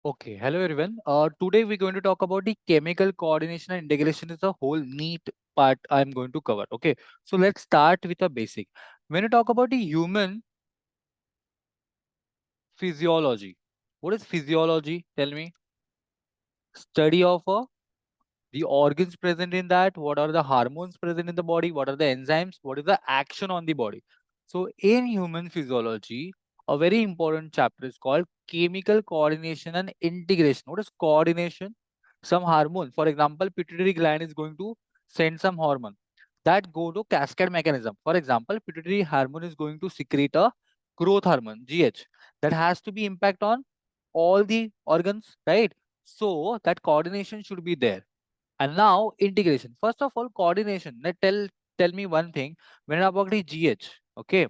Okay, hello everyone. Today we're going to talk about the chemical coordination and integration is a whole neat part I'm going to cover. Okay, so let's start with a basic. When you talk about the human physiology, what is physiology? Tell me. Study of the organs present in that, what are the hormones present in the body, what are the enzymes, what is the action on the body. So in human physiology, a very important chapter is called chemical coordination and integration. What is coordination? Some hormone, for example, pituitary gland is going to send some hormone that go to cascade mechanism. For example, pituitary hormone is going to secrete a growth hormone, GH, that has to be impact on all the organs, right? So that coordination should be there. And now integration. First of all, coordination. Now tell me one thing. When about the GH, okay.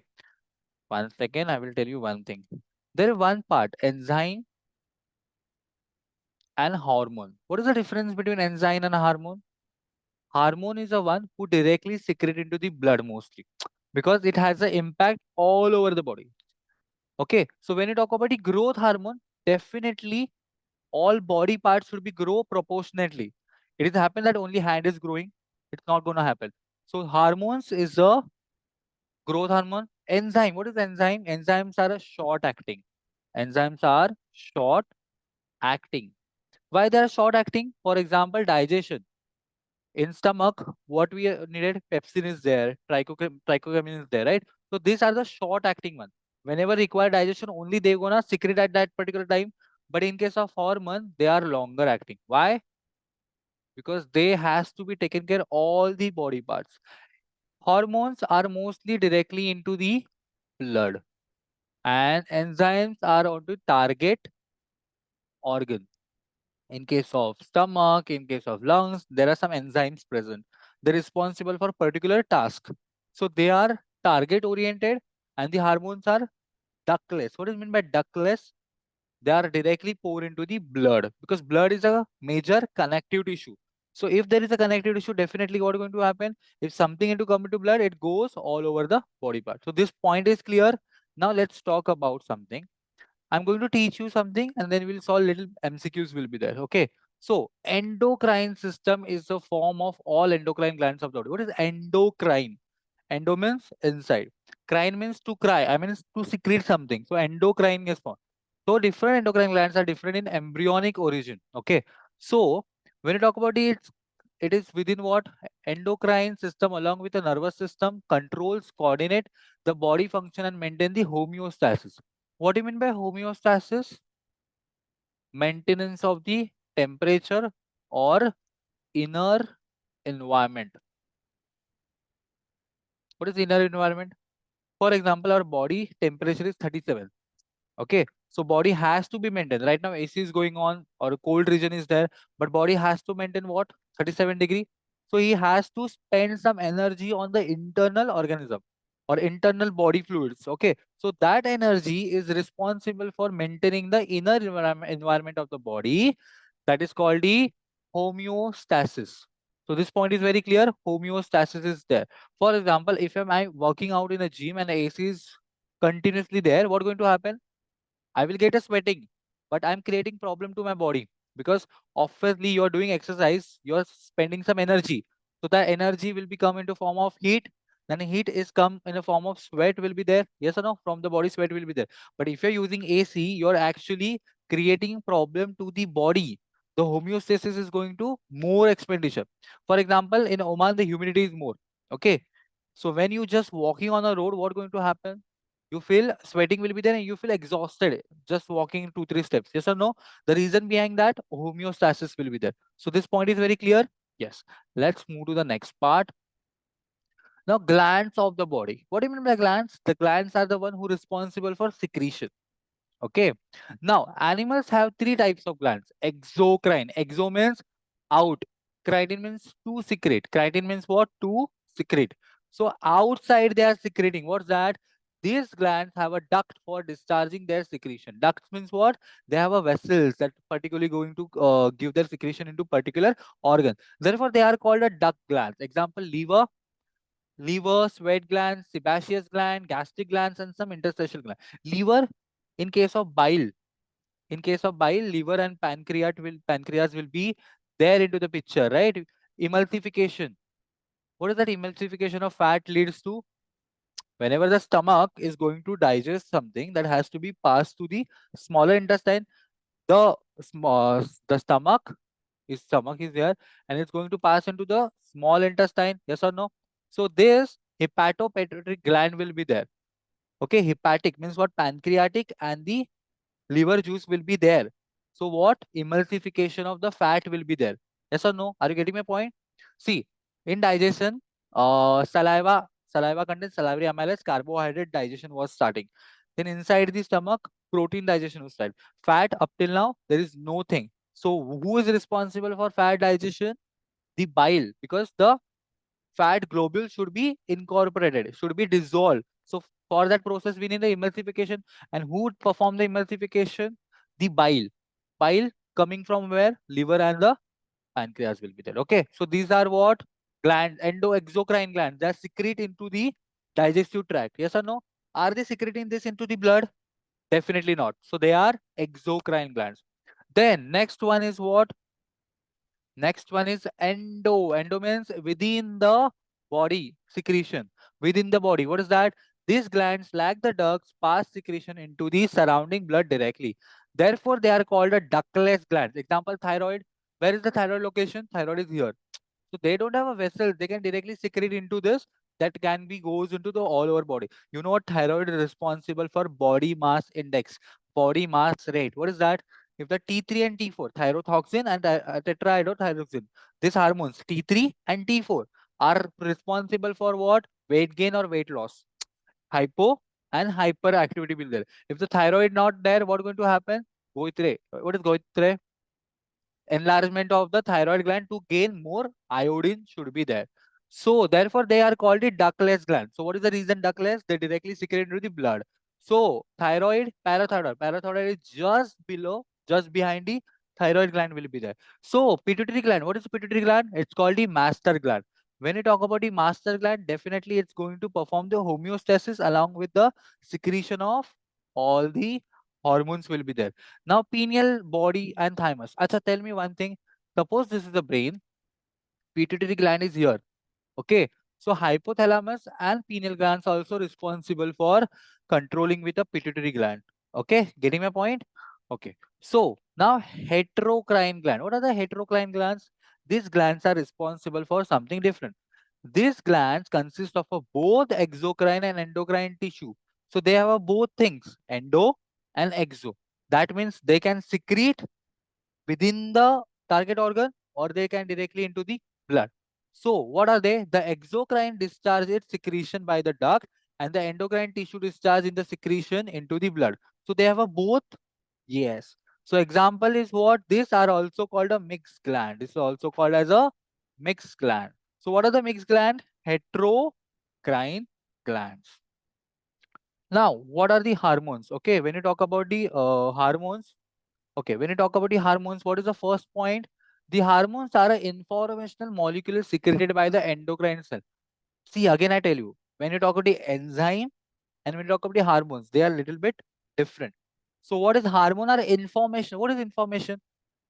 1 second, I will tell you one thing. There is one part, enzyme and hormone. What is the difference between enzyme and hormone? Hormone is the one who directly secrete into the blood mostly because it has an impact all over the body. Okay. So when you talk about the growth hormone, definitely all body parts should be grow proportionately. It is happen that only hand is growing. It's not going to happen. So hormones is a growth hormone. Enzyme. What is enzyme? Enzymes are a short acting. Enzymes are short acting. Why they are short acting? For example, digestion. In stomach, what we needed, pepsin is there, trichocamin is there, right? So these are the short acting ones. Whenever require digestion, only they gonna secrete at that particular time. But in case of hormone, they are longer acting. Why? Because they has to be taken care all the body parts. Hormones are mostly directly into the blood and enzymes are onto target organ. In case of stomach, in case of lungs, there are some enzymes present. They're responsible for particular task. So they are target oriented and the hormones are ductless. What is meant by ductless? They are directly pour into the blood because blood is a major connective tissue. So if there is a connective tissue, definitely what is going to happen? If something into come into blood, it goes all over the body part. So this point is clear. Now let's talk about something. I'm going to teach you something and then we'll solve little MCQs will be there. Okay. So endocrine system is a form of all endocrine glands of the body. What is endocrine? Endo means inside. Crine means to cry. I mean to secrete something. So endocrine is formed. So different endocrine glands are different in embryonic origin. Okay. So when you talk about it is within what? Endocrine system along with the nervous system controls, coordinate the body function and maintain the homeostasis. What do you mean by homeostasis? Maintenance of the temperature or inner environment. What is inner environment? For example, our body temperature is 37. Okay. So body has to be maintained. Right now AC is going on or a cold region is there, but body has to maintain what? 37 degree. So he has to spend some energy on the internal organism or internal body fluids. Okay. So that energy is responsible for maintaining the inner environment of the body. That is called the homeostasis. So this point is very clear. Homeostasis is there. For example, if I working out in a gym and the AC is continuously there, what going to happen? I will get a sweating, but I'm creating problem to my body because obviously you're doing exercise, you're spending some energy. So that energy will become into form of heat. Then heat is come in a form of sweat will be there. Yes or no? From the body, sweat will be there. But if you're using AC, you're actually creating problem to the body. The homeostasis is going to more expenditure. For example, in Oman, the humidity is more. Okay. So when you just walking on a road, what going to happen? You feel sweating will be there and you feel exhausted just walking 2 3 steps. Yes or no? The reason behind that homeostasis will be there. So this point is very clear. Yes. Let's move to the next part. Now glands of the body. What do you mean by glands? The glands are the one who responsible for secretion. Okay. Now animals have three types of glands. Exocrine. Exo means out. Critin means to secrete. Critin means what? To secrete. So outside they are secreting. What's that? These glands have a duct for discharging their secretion. Ducts means what? They have a vessels that particularly going to give their secretion into particular organ. Therefore, they are called a duct glands. Example: liver, sweat glands, sebaceous gland, gastric glands, and some interstitial gland. Liver, in case of bile, In case of bile, liver and pancreas will be there into the picture, right? Emulsification. What is that emulsification of fat leads to? Whenever the stomach is going to digest something that has to be passed to the smaller intestine, the the stomach is there and it's going to pass into the small intestine. Yes or no? So this hepatopituitary gland will be there. Okay, hepatic means what? Pancreatic and the liver juice will be there. So what? Emulsification of the fat will be there. Yes or no? Are you getting my point? See, in digestion, saliva contains salivary amylase, carbohydrate digestion was starting. Then inside the stomach, protein digestion was started. Fat up till now, there is nothing. So who is responsible for fat digestion? The bile, because the fat globules should be incorporated, should be dissolved. So for that process, we need the emulsification. And who would perform the emulsification? The bile. Bile coming from where? Liver and the pancreas will be there. Okay. So these are what? Glands, endoexocrine glands. They secrete into the digestive tract. Yes or no? Are they secreting this into the blood? Definitely not. So they are exocrine glands. Then next one is what? Next one is endo. Endo means within the body secretion. Within the body. What is that? These glands, like the ducts, pass secretion into the surrounding blood directly. Therefore, they are called a ductless glands. Example, thyroid. Where is the thyroid location? Thyroid is here. So they don't have a vessel. They can directly secrete into this. That can be goes into the all over body. You know what? Thyroid is responsible for body mass index, body mass rate. What is that? If the T3 and T4, thyrotoxin and tetrahydrothyroxine, these hormones T3 and T4 are responsible for what? Weight gain or weight loss. Hypo and hyperactivity will there. If the thyroid not there, what going to happen? Goitre. What is goitre? Enlargement of the thyroid gland to gain more iodine should be there. So therefore they are called the ductless gland. So what is the reason ductless? They directly secrete into the blood. So thyroid, parathyroid is just below, just behind the thyroid gland will be there. So pituitary gland, what is the pituitary gland? It's called the master gland. When you talk about the master gland, definitely it's going to perform the homeostasis along with the secretion of all the hormones will be there. Now, pineal, body, and thymus. Acha, tell me one thing. Suppose this is the brain, pituitary gland is here. Okay. So, hypothalamus and pineal glands are also responsible for controlling with the pituitary gland. Okay. Getting my point? Okay. So, now heterocrine gland. What are the heterocrine glands? These glands are responsible for something different. These glands consist of a both exocrine and endocrine tissue. So, they have a both things, endo and exo. That means they can secrete within the target organ or they can directly into the blood. So what are they? The exocrine discharge its secretion by the duct and the endocrine tissue discharge in the secretion into the blood. So they have a both. Yes. So example is what? These are also called a mixed gland. This is also called as a mixed gland. So what are the mixed gland? Heterocrine glands. Now, what are the hormones? Okay, when you talk about the hormones, okay, when you talk about the hormones, what is the first point? The hormones are an informational molecule secreted by the endocrine cell. See, again, I tell you, when you talk about the enzyme and when you talk about the hormones, they are a little bit different. So, what is hormone or information? What is information?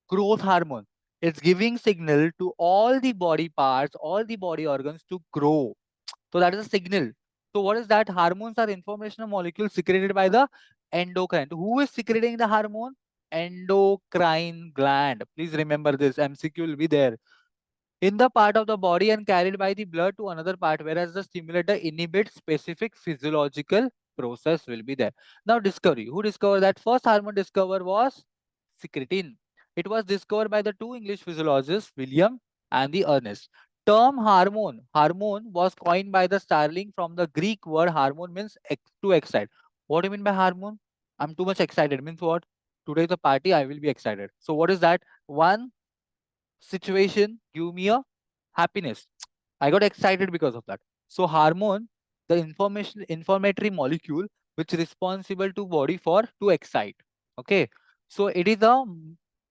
Growth hormone. It's giving signal to all the body parts, all the body organs to grow. So that is a signal. So what is that? Hormones are informational molecules secreted by the endocrine. Who is secreting the hormone? Endocrine gland. Please remember this. MCQ will be there. In the part of the body and carried by the blood to another part, whereas the stimulator inhibits specific physiological process will be there. Now discovery. Who discovered that? First hormone discovered was secretin. It was discovered by the two English physiologists, William and the Ernest. Term hormone was coined by the Starling from the Greek word hormone means to excite. What do you mean by hormone? I'm too much excited. Means what? Today is a party, I will be excited. So what is that? One situation give me a happiness. I got excited because of that. So hormone, the informatory molecule which is responsible to body for to excite. Okay. So it is a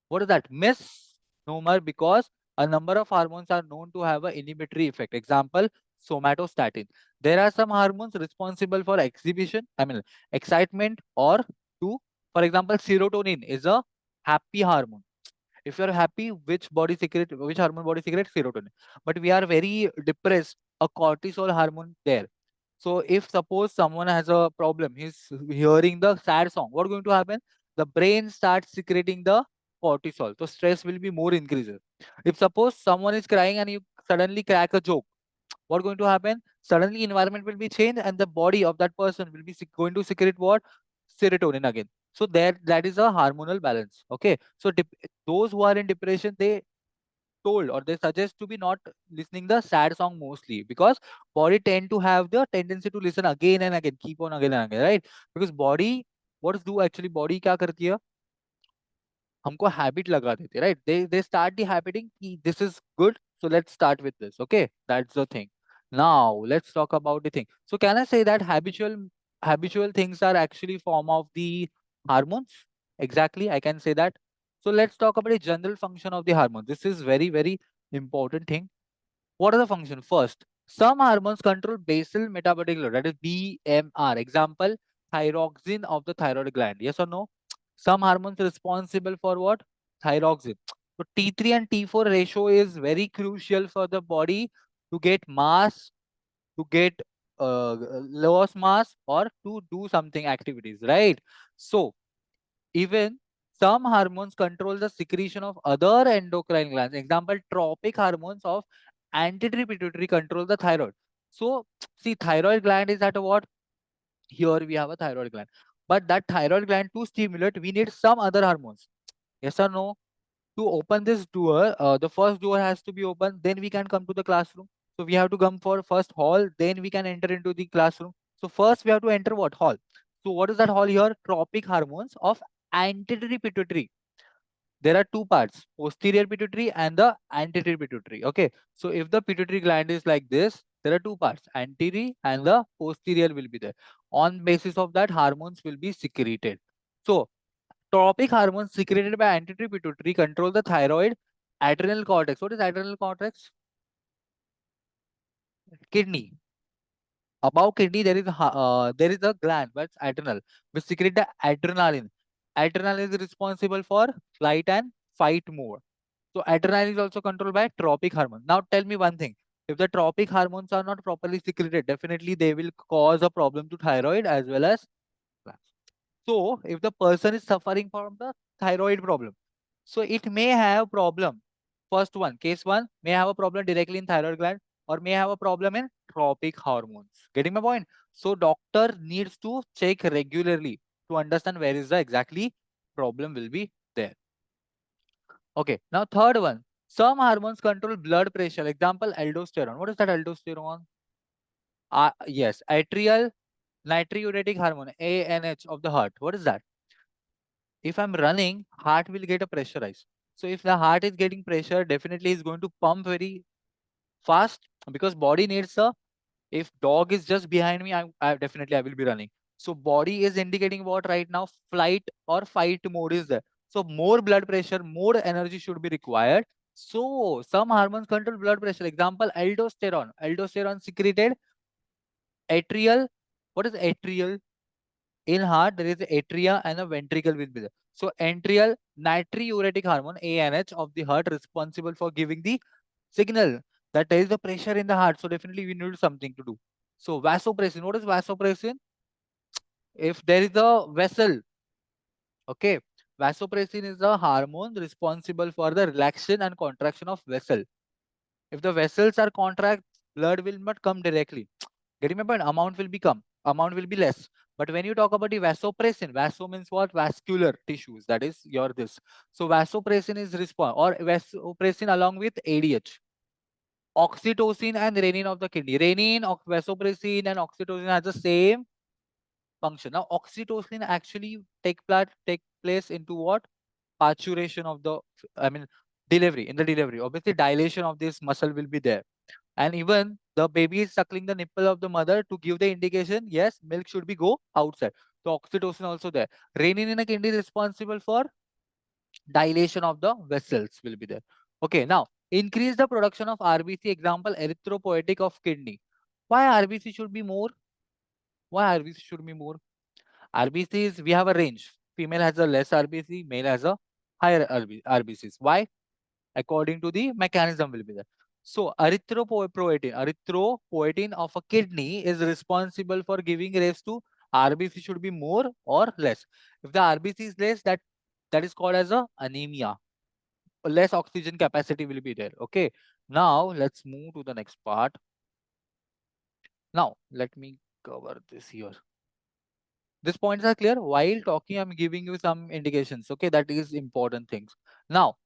what is that? Misnomer because a number of hormones are known to have an inhibitory effect. Example, somatostatin. There are some hormones responsible for exhibition, I mean excitement or to For example, serotonin is a happy hormone. If you are happy, which hormone body secretes? Serotonin. But we are very depressed, a cortisol hormone there. So if suppose someone has a problem, he's hearing the sad song, what's going to happen? The brain starts secreting the cortisol. So stress will be more increases. If suppose someone is crying and you suddenly crack a joke, what's going to happen? Suddenly environment will be changed and the body of that person will be going to secrete what? Serotonin again. So that is a hormonal balance. Okay. So those who are in depression, they told or they suggest to be not listening the sad song mostly, because body tend to have the tendency to listen again and again, keep on again and again, right? Because body, what is do actually body क्या करती है? हमको habit लगा देते हैं, right? They start the habiting कि this is good, so let's start with this. Okay, that's the thing. Now let's talk about the thing. So can I say that habitual things are actually form of the hormones? Exactly, I can say that. So let's talk about the general function of the hormone. This is very important thing. What are the functions? First, some hormones control basal metabolic rate, that is BMR. Example, thyroxine of the thyroid gland. Yes or no? Some hormones responsible for what? Thyroxine. So T3 and T4 ratio is very crucial for the body to get mass, to get loss mass, or to do something activities, right? So even some hormones control the secretion of other endocrine glands. Example, tropic hormones of anti pituitary control the thyroid. So, see, thyroid gland is at what? Here we have a thyroid gland. But that thyroid gland to stimulate, we need some other hormones. Yes or no? To open this door, the first door has to be open, then we can come to the classroom. So we have to come for first hall, then we can enter into the classroom. So first we have to enter what? Hall. So what is that hall here? Tropic hormones of anterior pituitary. There are two parts, posterior pituitary and the anterior pituitary. Okay. So if the pituitary gland is like this, there are two parts, anterior and the posterior will be there. On basis of that, hormones will be secreted. So tropic hormones secreted by anterior pituitary control the thyroid, adrenal cortex. What is adrenal cortex? Kidney. Above kidney, there is a gland, but it's adrenal, which secrete the adrenaline. Adrenaline is responsible for flight and fight mode. So adrenaline is also controlled by tropic hormone. Now tell me one thing. If the tropic hormones are not properly secreted, definitely they will cause a problem to thyroid as well as glands. So if the person is suffering from the thyroid problem, so it may have problem. First one, case one, may have a problem directly in thyroid gland or may have a problem in tropic hormones. Getting my point? So doctor needs to check regularly to understand where is the exactly problem will be there. Okay, now third one. Some hormones control blood pressure. Example, aldosterone. What is that aldosterone? Yes, atrial natriuretic hormone, ANH of the heart. What is that? If I'm running, heart will get a pressurized. So if the heart is getting pressure, definitely is going to pump very fast, because body needs a, if dog is just behind me, I definitely I will be running. So body is indicating what right now? Flight or fight mode is there. So more blood pressure, more energy should be required. So some hormones control blood pressure. Example, aldosterone. Aldosterone secreted atrial. What is atrial? In heart, there is atria and a ventricle will be there. So atrial natriuretic hormone, ANH of the heart, responsible for giving the signal that there is a pressure in the heart. So definitely we need something to do. So vasopressin, what is vasopressin? If there is a vessel, okay, vasopressin is a hormone responsible for the relaxation and contraction of vessel. If the vessels are contract, blood will not come directly. Getting my point? Amount will be less. But when you talk about the vasopressin, vaso means what? Vascular tissues. That is your this. So vasopressin is response, or vasopressin along with ADH. Oxytocin and renin of the kidney. Renin, vasopressin, and oxytocin has the same function. Now, oxytocin actually take place into what? Parturition of the, I mean, delivery. In the delivery, obviously, dilation of this muscle will be there. And even the baby is suckling the nipple of the mother to give the indication, yes, milk should be go outside. So oxytocin also there. Renin in a kidney is responsible for dilation of the vessels will be there. Okay, now increase the production of RBC. Example, erythropoietic of kidney. Why RBC should be more? Why RBC should be more? RBC is, we have a range. female has a less RBC, male has a higher RBCs. Why? According to the mechanism will be there. So erythropoietin of a kidney is responsible for giving rise to RBC should be more or less. If the RBC is less, that is called as a anemia. Less oxygen capacity will be there. Okay. Now let's move to the next part. Now let me cover this here. These points are clear. While talking, I'm giving you some indications. Okay, that is important things. Now,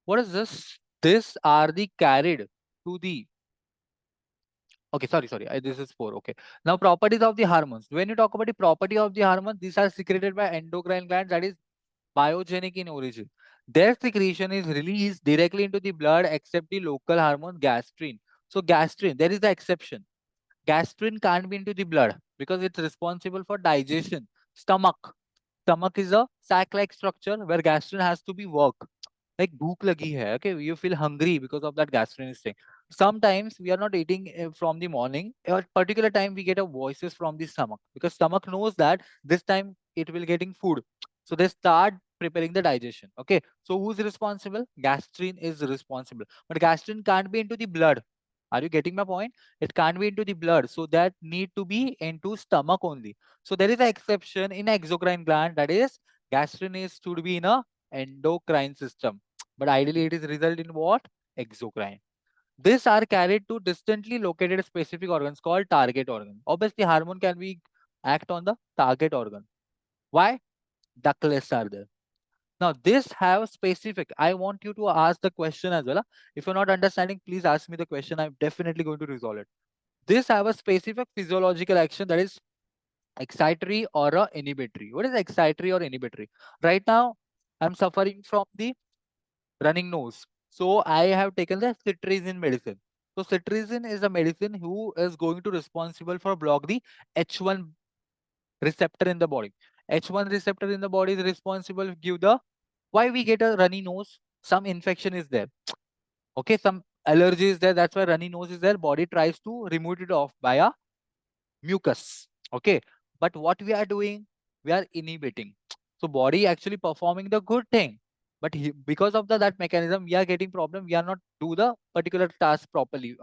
what is this? This are the carried to the. Okay, sorry. This is 4. Okay. Now, properties of the hormones. When you talk about the property of the hormones, these are secreted by endocrine glands. That is biogenic in origin. Their secretion is released directly into the blood, except the local hormone gastrin. So, gastrin, there is the exception. Gastrin can't be into the blood because it's responsible for digestion. Stomach is a sac-like structure where gastrin has to be work. Like bhook lagi hai, okay, you feel hungry because of that gastrin thing. Sometimes we are not eating from the morning. At particular time we get a voices from the stomach because stomach knows that this time it will getting food. So they start preparing the digestion. Okay, so who's responsible? Gastrin is responsible, but gastrin can't be into the blood. Are you getting my point? It can't be into the blood, so that need to be into stomach only. So there is an exception in exocrine gland, that is gastrin is should be in a endocrine system, but ideally it is result in what? Exocrine. These are carried to distantly located specific organs called target organ. Obviously, hormone can be act on the target organ. Why? Ductless are there. Now, this have specific. I want you to ask the question as well. If you're not understanding, please ask me the question. I'm definitely going to resolve it. This have a specific physiological action, that is excitatory or a inhibitory. What is excitatory or inhibitory? Right now, I'm suffering from the running nose. So I have taken the cetirizine medicine. So cetirizine is a medicine who is going to responsible for block the H1 receptor in the body. H1 receptor in the body is responsible to give the why we get a runny nose. Some infection is there. Okay, some allergy is there. That's why runny nose is there. Body tries to remove it off by a mucus. Okay, but what we are doing, we are inhibiting. So body actually performing the good thing, but because of that mechanism we are getting problem. We are not do the particular task properly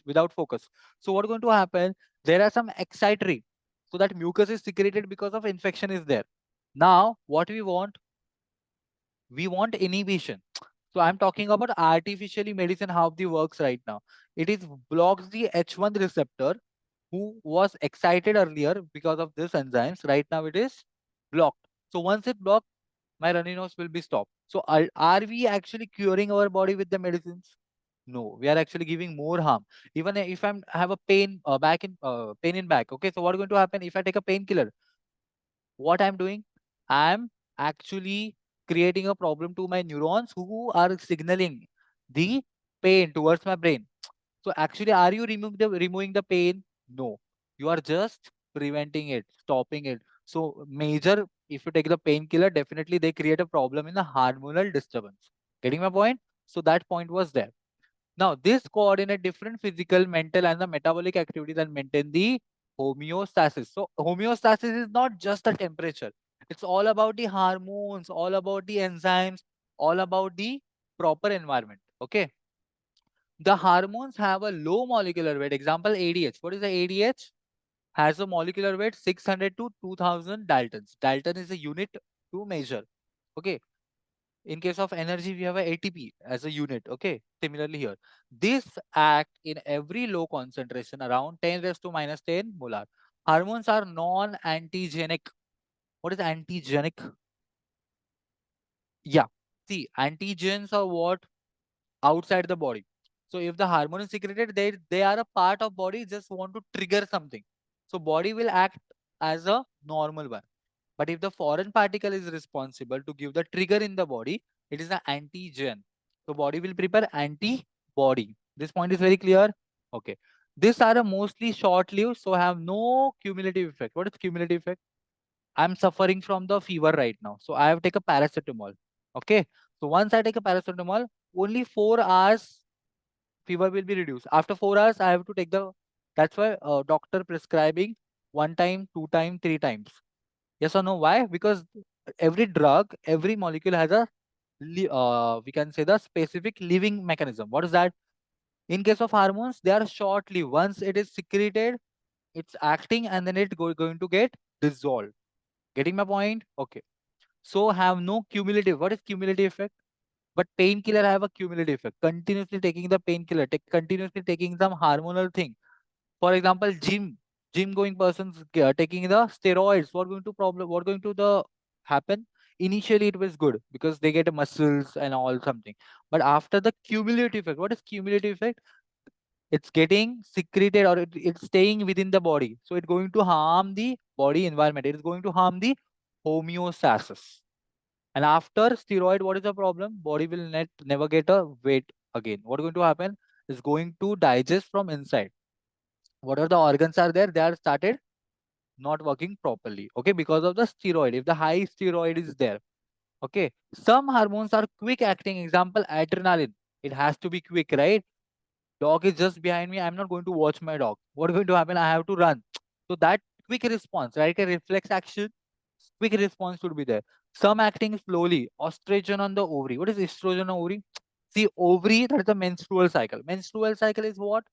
without focus. So what going to happen? There are some excitatory, so that mucus is secreted because of infection is there. Now what we want inhibition. So I'm talking about artificially medicine, how the works right now. It is blocks the H1 receptor who was excited earlier because of this enzymes. Right now it is blocked. So once it blocked, my runny nose will be stopped. So are we actually curing our body with the medicines? No, we are actually giving more harm. Even if I'm have a pain pain in back. Okay, so what is going to happen if I take a painkiller? What I'm doing? I'm actually creating a problem to my neurons who are signaling the pain towards my brain. So actually, are you removing the pain? No, you are just preventing it, stopping it. So major, if you take the painkiller, definitely they create a problem in the hormonal disturbance. Getting my point? So that point was there. Now, this coordinate different physical, mental, and the metabolic activities and maintain the homeostasis. So, homeostasis is not just the temperature. It's all about the hormones, all about the enzymes, all about the proper environment. Okay. The hormones have a low molecular weight. Example, ADH. What is the ADH? Has a molecular weight 600 to 2000 Daltons. Dalton is a unit to measure. Okay. In case of energy, we have a ATP as a unit. Okay. Similarly here, this act in every low concentration around 10 raised to minus 10 molar. Hormones are non-antigenic. What is antigenic? Yeah. See, antigens are what? Outside the body. So if the hormone is secreted, they are a part of body, just want to trigger something. So body will act as a normal one. But if the foreign particle is responsible to give the trigger in the body, it is an antigen. So body will prepare antibody. This point is very clear. Okay. These are a mostly short-lived, so have no cumulative effect. What is cumulative effect? I'm suffering from the fever right now. So I have taken paracetamol. Okay. So once I take a paracetamol, only 4 hours fever will be reduced. After 4 hours, I have to take the, that's why doctor prescribing 1 time, 2 time, 3 times. Yes or no? Why? Because every drug, every molecule has a we can say the specific living mechanism. What is that? In case of hormones, they are short-lived. Once it is secreted, it's acting and then going to get dissolved. Getting my point? Okay. So have no cumulative. What is cumulative effect? But painkiller have a cumulative effect. Continuously taking the painkiller, continuously taking some hormonal thing. For example, gym going persons taking the steroids. What going to problem? What going to the happen? Initially, it was good because they get muscles and all something. But after the cumulative effect, what is cumulative effect? It's getting secreted or it's staying within the body. So it's going to harm the body environment. It is going to harm the homeostasis. And after steroid, what is the problem? Body will never get a weight again. What is going to happen? Is going to digest from inside. Whatever the organs are there, they are started not working properly. Okay, because of the steroid. If the high steroid is there, okay. Some hormones are quick acting. Example, adrenaline. It has to be quick, right? Dog is just behind me. I'm not going to watch my dog. What is going to happen? I have to run. So that quick response, right? A reflex action, quick response should be there. Some acting slowly. Estrogen on the ovary. What is estrogen on ovary? See, ovary, that is the menstrual cycle. Menstrual cycle is what?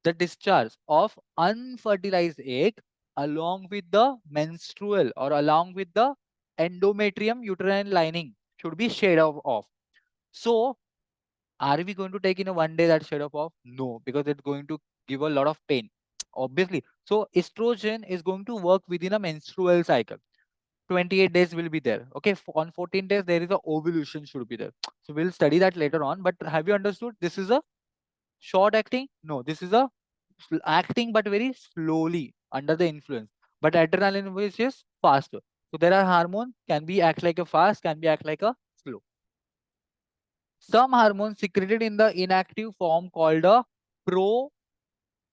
The discharge of unfertilized egg along with the menstrual or along with the endometrium uterine lining should be shed off. So are we going to take in a one day that shed off? No, because it's going to give a lot of pain, obviously. So estrogen is going to work within a menstrual cycle. 28 days will be there. Okay, on 14 days there is a ovulation should be there. So we'll study that later on. But have you understood? This is a short acting? No, this is a acting but very slowly under the influence. But adrenaline which is faster. So there are hormones can be act like a fast, can be act like a slow. Some hormones secreted in the inactive form called a pro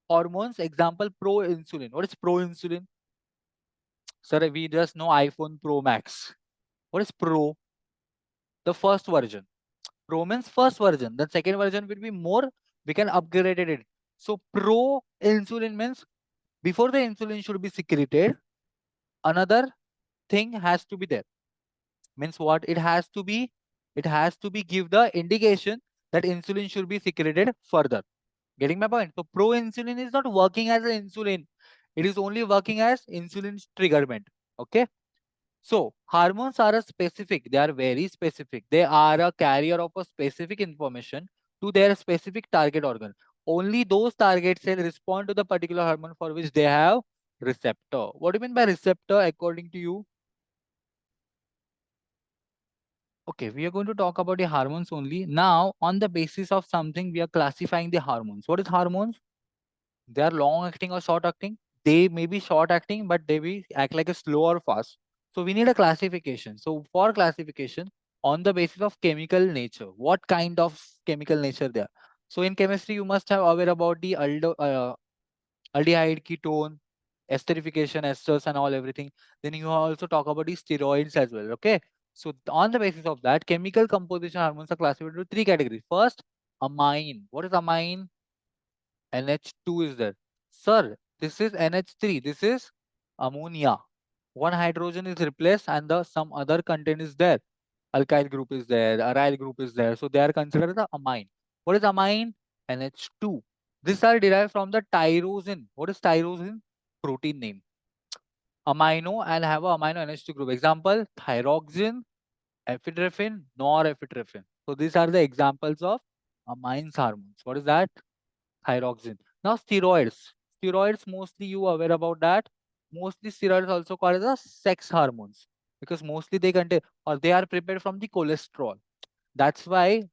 hormones. Example, pro insulin. What is pro insulin? Sir, we just know iPhone Pro Max. What is pro? The first version. Pro means first version. The second version will be more. We can upgrade it. So pro insulin means before the insulin should be secreted, another thing has to be there. Means what? It has to be give the indication that insulin should be secreted further. Getting my point? So pro-insulin is not working as an insulin. It is only working as insulin triggerment. Okay. So hormones are a specific. They are very specific. They are a carrier of a specific information to their specific target organ. Only those target cells respond to the particular hormone for which they have receptor. What do you mean by receptor according to you? Okay, we are going to talk about the hormones only. Now, on the basis of something, we are classifying the hormones. What is hormones? They are long acting or short acting. They may be short acting, but they will act like a slow or fast. So we need a classification. So for classification, on the basis of chemical nature, what kind of chemical nature they are. So in chemistry, you must have aware about the aldehyde, ketone, esterification, esters, and all everything. Then you also talk about the steroids as well. Okay. So on the basis of that, chemical composition hormones are classified into three categories. First, amine. What is amine? NH2 is there. Sir, this is NH3. This is ammonia. One hydrogen is replaced and the some other content is there. Alkyl group is there, aryl group is there. So they are considered the amine. What is amine? NH2. These are derived from the tyrosine. What is tyrosine? Protein name. Amino and have a amino NH2 group. Example, thyroxine, epinephrine, norepinephrine. So these are the examples of amines hormones. What is that? Thyroxine. Now steroids. Steroids mostly you aware about that. Mostly steroids also called as the sex hormones because mostly they contain or they are prepared from the cholesterol. That's why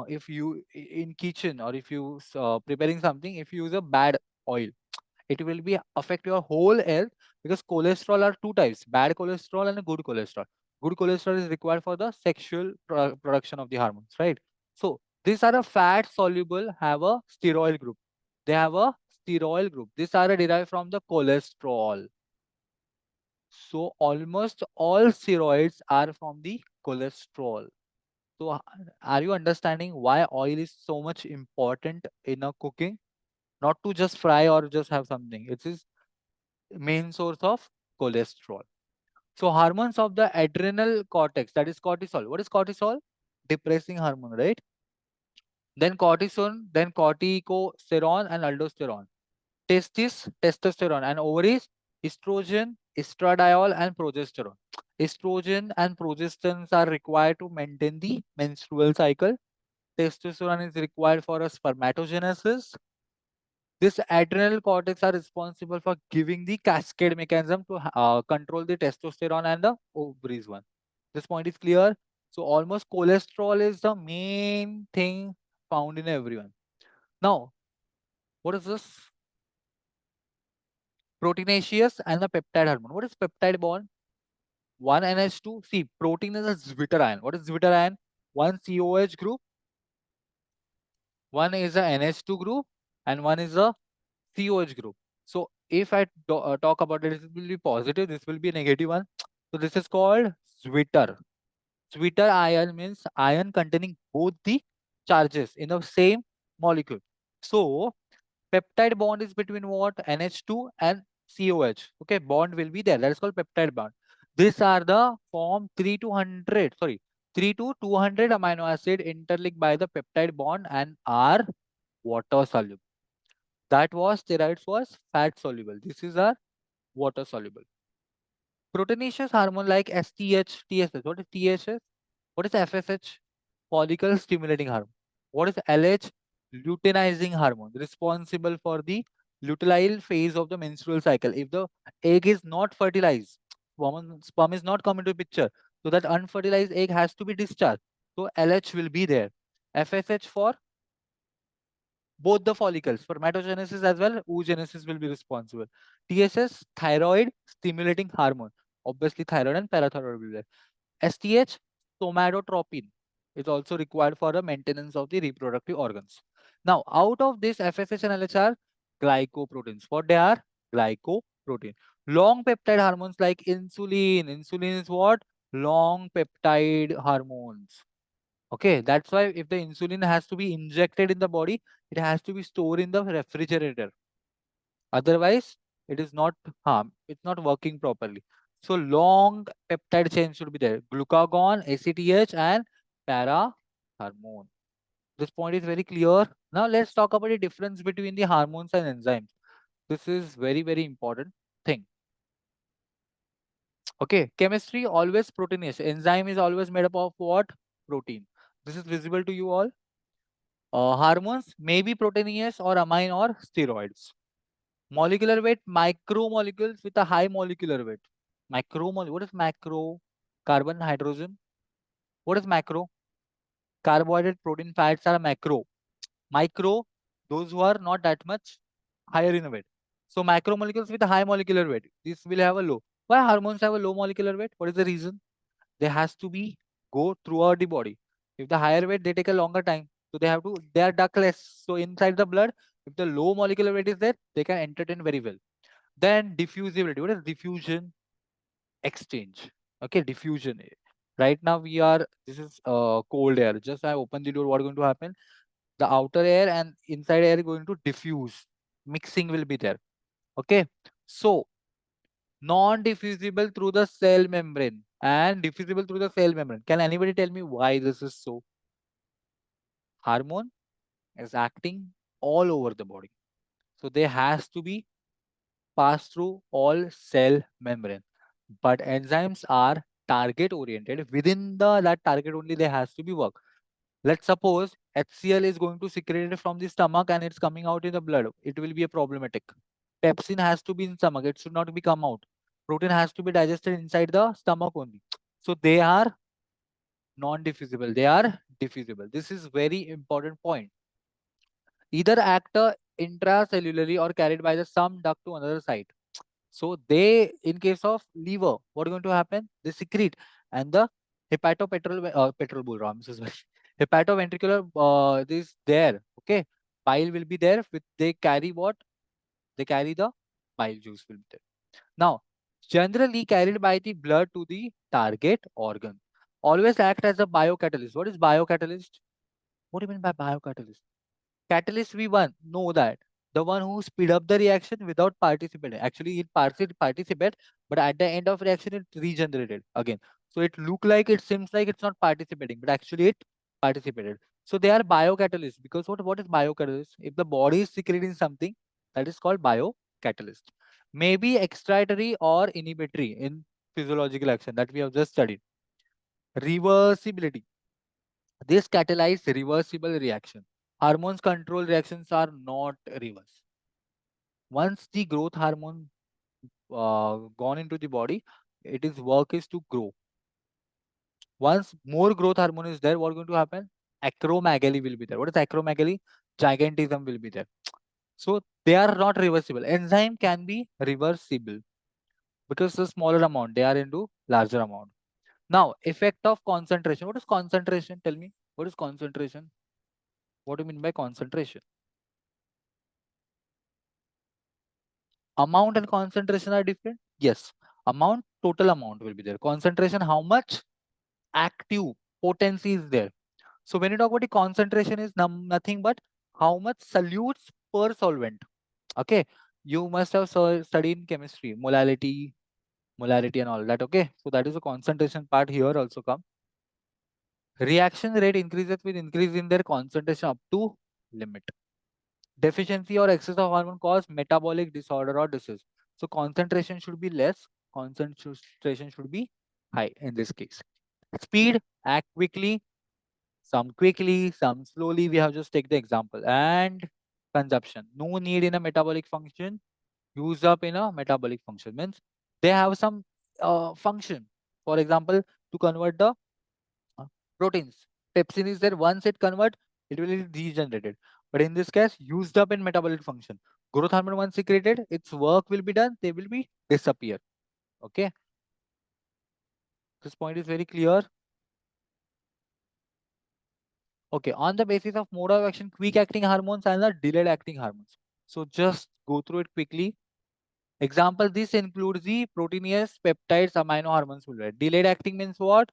if you in kitchen or if you preparing something, if you use a bad oil, it will be affect your whole health because cholesterol are two types: bad cholesterol and a good cholesterol. Good cholesterol is required for the sexual production of the hormones, right? So these are a fat soluble have a steroid group. They have a steroid group. These are derived from the cholesterol. So almost all steroids are from the cholesterol. So are you understanding why oil is so much important in a cooking? Not to just fry or just have something. It is main source of cholesterol. So hormones of the adrenal cortex, that is cortisol. What is cortisol? Depressing hormone, right? Then cortisone, then corticosterone and aldosterone. Testis, testosterone, and ovaries, estrogen, estradiol, and progesterone. Estrogen and progesterone are required to maintain the menstrual cycle. Testosterone is required for a spermatogenesis. This adrenal cortex are responsible for giving the cascade mechanism to control the testosterone and the ovaries one. This point is clear. So almost cholesterol is the main thing found in everyone. Now, what is this? Proteinaceous and the peptide hormone. What is peptide bond? One NH2. See, protein is a zwitter ion. What is zwitter ion? One COH group, one is a NH2 group, and one is a COH group. So if I talk about it, this will be positive, this will be a negative one. So this is called zwitter. Zwitter ion means ion containing both the charges in the same molecule. So peptide bond is between what? NH2 and COH. Okay, bond will be there. That is called peptide bond. These are the form 3 to 100, sorry, 3 to 200 amino acid interlinked by the peptide bond and are water soluble. That was steroids was fat soluble. This is our water soluble. Proteinaceous hormone like STH, TSH. What is TSH? What is FSH? Follicle stimulating hormone. What is LH? Luteinizing hormone, responsible for the luteal phase of the menstrual cycle. If the egg is not fertilized, sperm is not come into picture. So that unfertilized egg has to be discharged. So LH will be there. FSH for both the follicles, spermatogenesis as well, oogenesis will be responsible. TSS, thyroid stimulating hormone. Obviously, thyroid and parathyroid will be there. STH, somatotropin, is also required for the maintenance of the reproductive organs. Now, out of this, FSH and LH are glycoproteins. What they are? Glycoprotein. Long peptide hormones like insulin. Insulin is what? Long peptide hormones. Okay, that's why if the insulin has to be injected in the body, it has to be stored in the refrigerator. Otherwise, it is not it's not working properly. So long peptide chain should be there. Glucagon, ACTH, and para hormone. This point is very clear. Now let's talk about the difference between the hormones and enzymes. This is very, very important thing. Okay, chemistry always proteinous. Enzyme is always made up of what? Protein. This is visible to you all. Hormones may be proteinous or amine or steroids. Molecular weight, micromolecules with a high molecular weight. What is macro? Carbon, hydrogen. What is macro? Carbohydrate, protein, fats are macro. Micro, those who are not that much higher in weight. So macromolecules with a high molecular weight. This will have a low. Why hormones have a low molecular weight? What is the reason? They has to be go throughout the body. If the higher weight, they take a longer time. So they are ductless. So inside the blood, if the low molecular weight is there, they can entertain very well. Then diffusibility. What is diffusion? Exchange. Okay, diffusion. Right now this is cold air. Just I open the door, what is going to happen? The outer air and inside air is going to diffuse. Mixing will be there. Okay. So non-diffusible through the cell membrane and diffusible through the cell membrane. Can anybody tell me why this is so? Hormone is acting all over the body. So they has to be passed through all cell membrane. But enzymes are target oriented. Within that target only they has to be work. Let's suppose HCl is going to secrete it from the stomach and it's coming out in the blood. It will be a problematic. Pepsin has to be in stomach. It should not be come out. Protein has to be digested inside the stomach only. So they are non-diffusible. They are diffusible. This is very important point. Either act intracellularly or carried by the some duct to another site. So they, in case of liver, what is going to happen? They secrete, and the hepatopetrol petrol bol raha, I'm so sorry. Hepatoventricular is there. Okay, bile will be there. With they carry what? They carry the bile juice will be there. Now, generally carried by the blood to the target organ. Always act as a biocatalyst. What is biocatalyst? What do you mean by biocatalyst? Catalyst we one know that. The one who speed up the reaction without participating. Actually, it participate, but at the end of reaction, it regenerated again. So it seems like it's not participating, but actually it participated. So they are biocatalysts, because what is biocatalyst? If the body is secreting something, that is called biocatalyst. Maybe excitatory or inhibitory in physiological action that we have just studied. Reversibility. This catalyzes reversible reaction. Hormones control reactions are not reverse. Once the growth hormone gone into the body, its work is to grow. Once more growth hormone is there, what's going to happen? Acromegaly will be there. What is acromegaly? Gigantism will be there. So they are not reversible. Enzyme can be reversible because the smaller amount, they are into larger amount. Now, effect of concentration. What is concentration? Tell me. What is concentration? What do you mean by concentration? Amount and concentration are different? Yes. Amount, total amount will be there. Concentration, how much active potency is there. So when you talk about the concentration is nothing but how much solutes per solvent. Okay. You must have studied in chemistry, molarity and all that. Okay. So that is the concentration part here also come. Reaction rate increases with increase in their concentration up to limit. Deficiency or excess of hormone cause metabolic disorder or disease. So concentration should be less, concentration should be high in this case. Speed, act quickly, some slowly. We have just take the example. And consumption. No need in a metabolic function, use up in a metabolic function. Means they have some function. For example, to convert the uh, proteins. Pepsin is there. Once it convert, it will be regenerated. But in this case, used up in metabolic function. Growth hormone once secreted, its work will be done. They will be disappear. Okay. This point is very clear. Okay. On the basis of mode of action, quick acting hormones and the delayed acting hormones. So just go through it quickly. Example, this includes the proteinase, peptides, amino hormones will be. Delayed acting means what?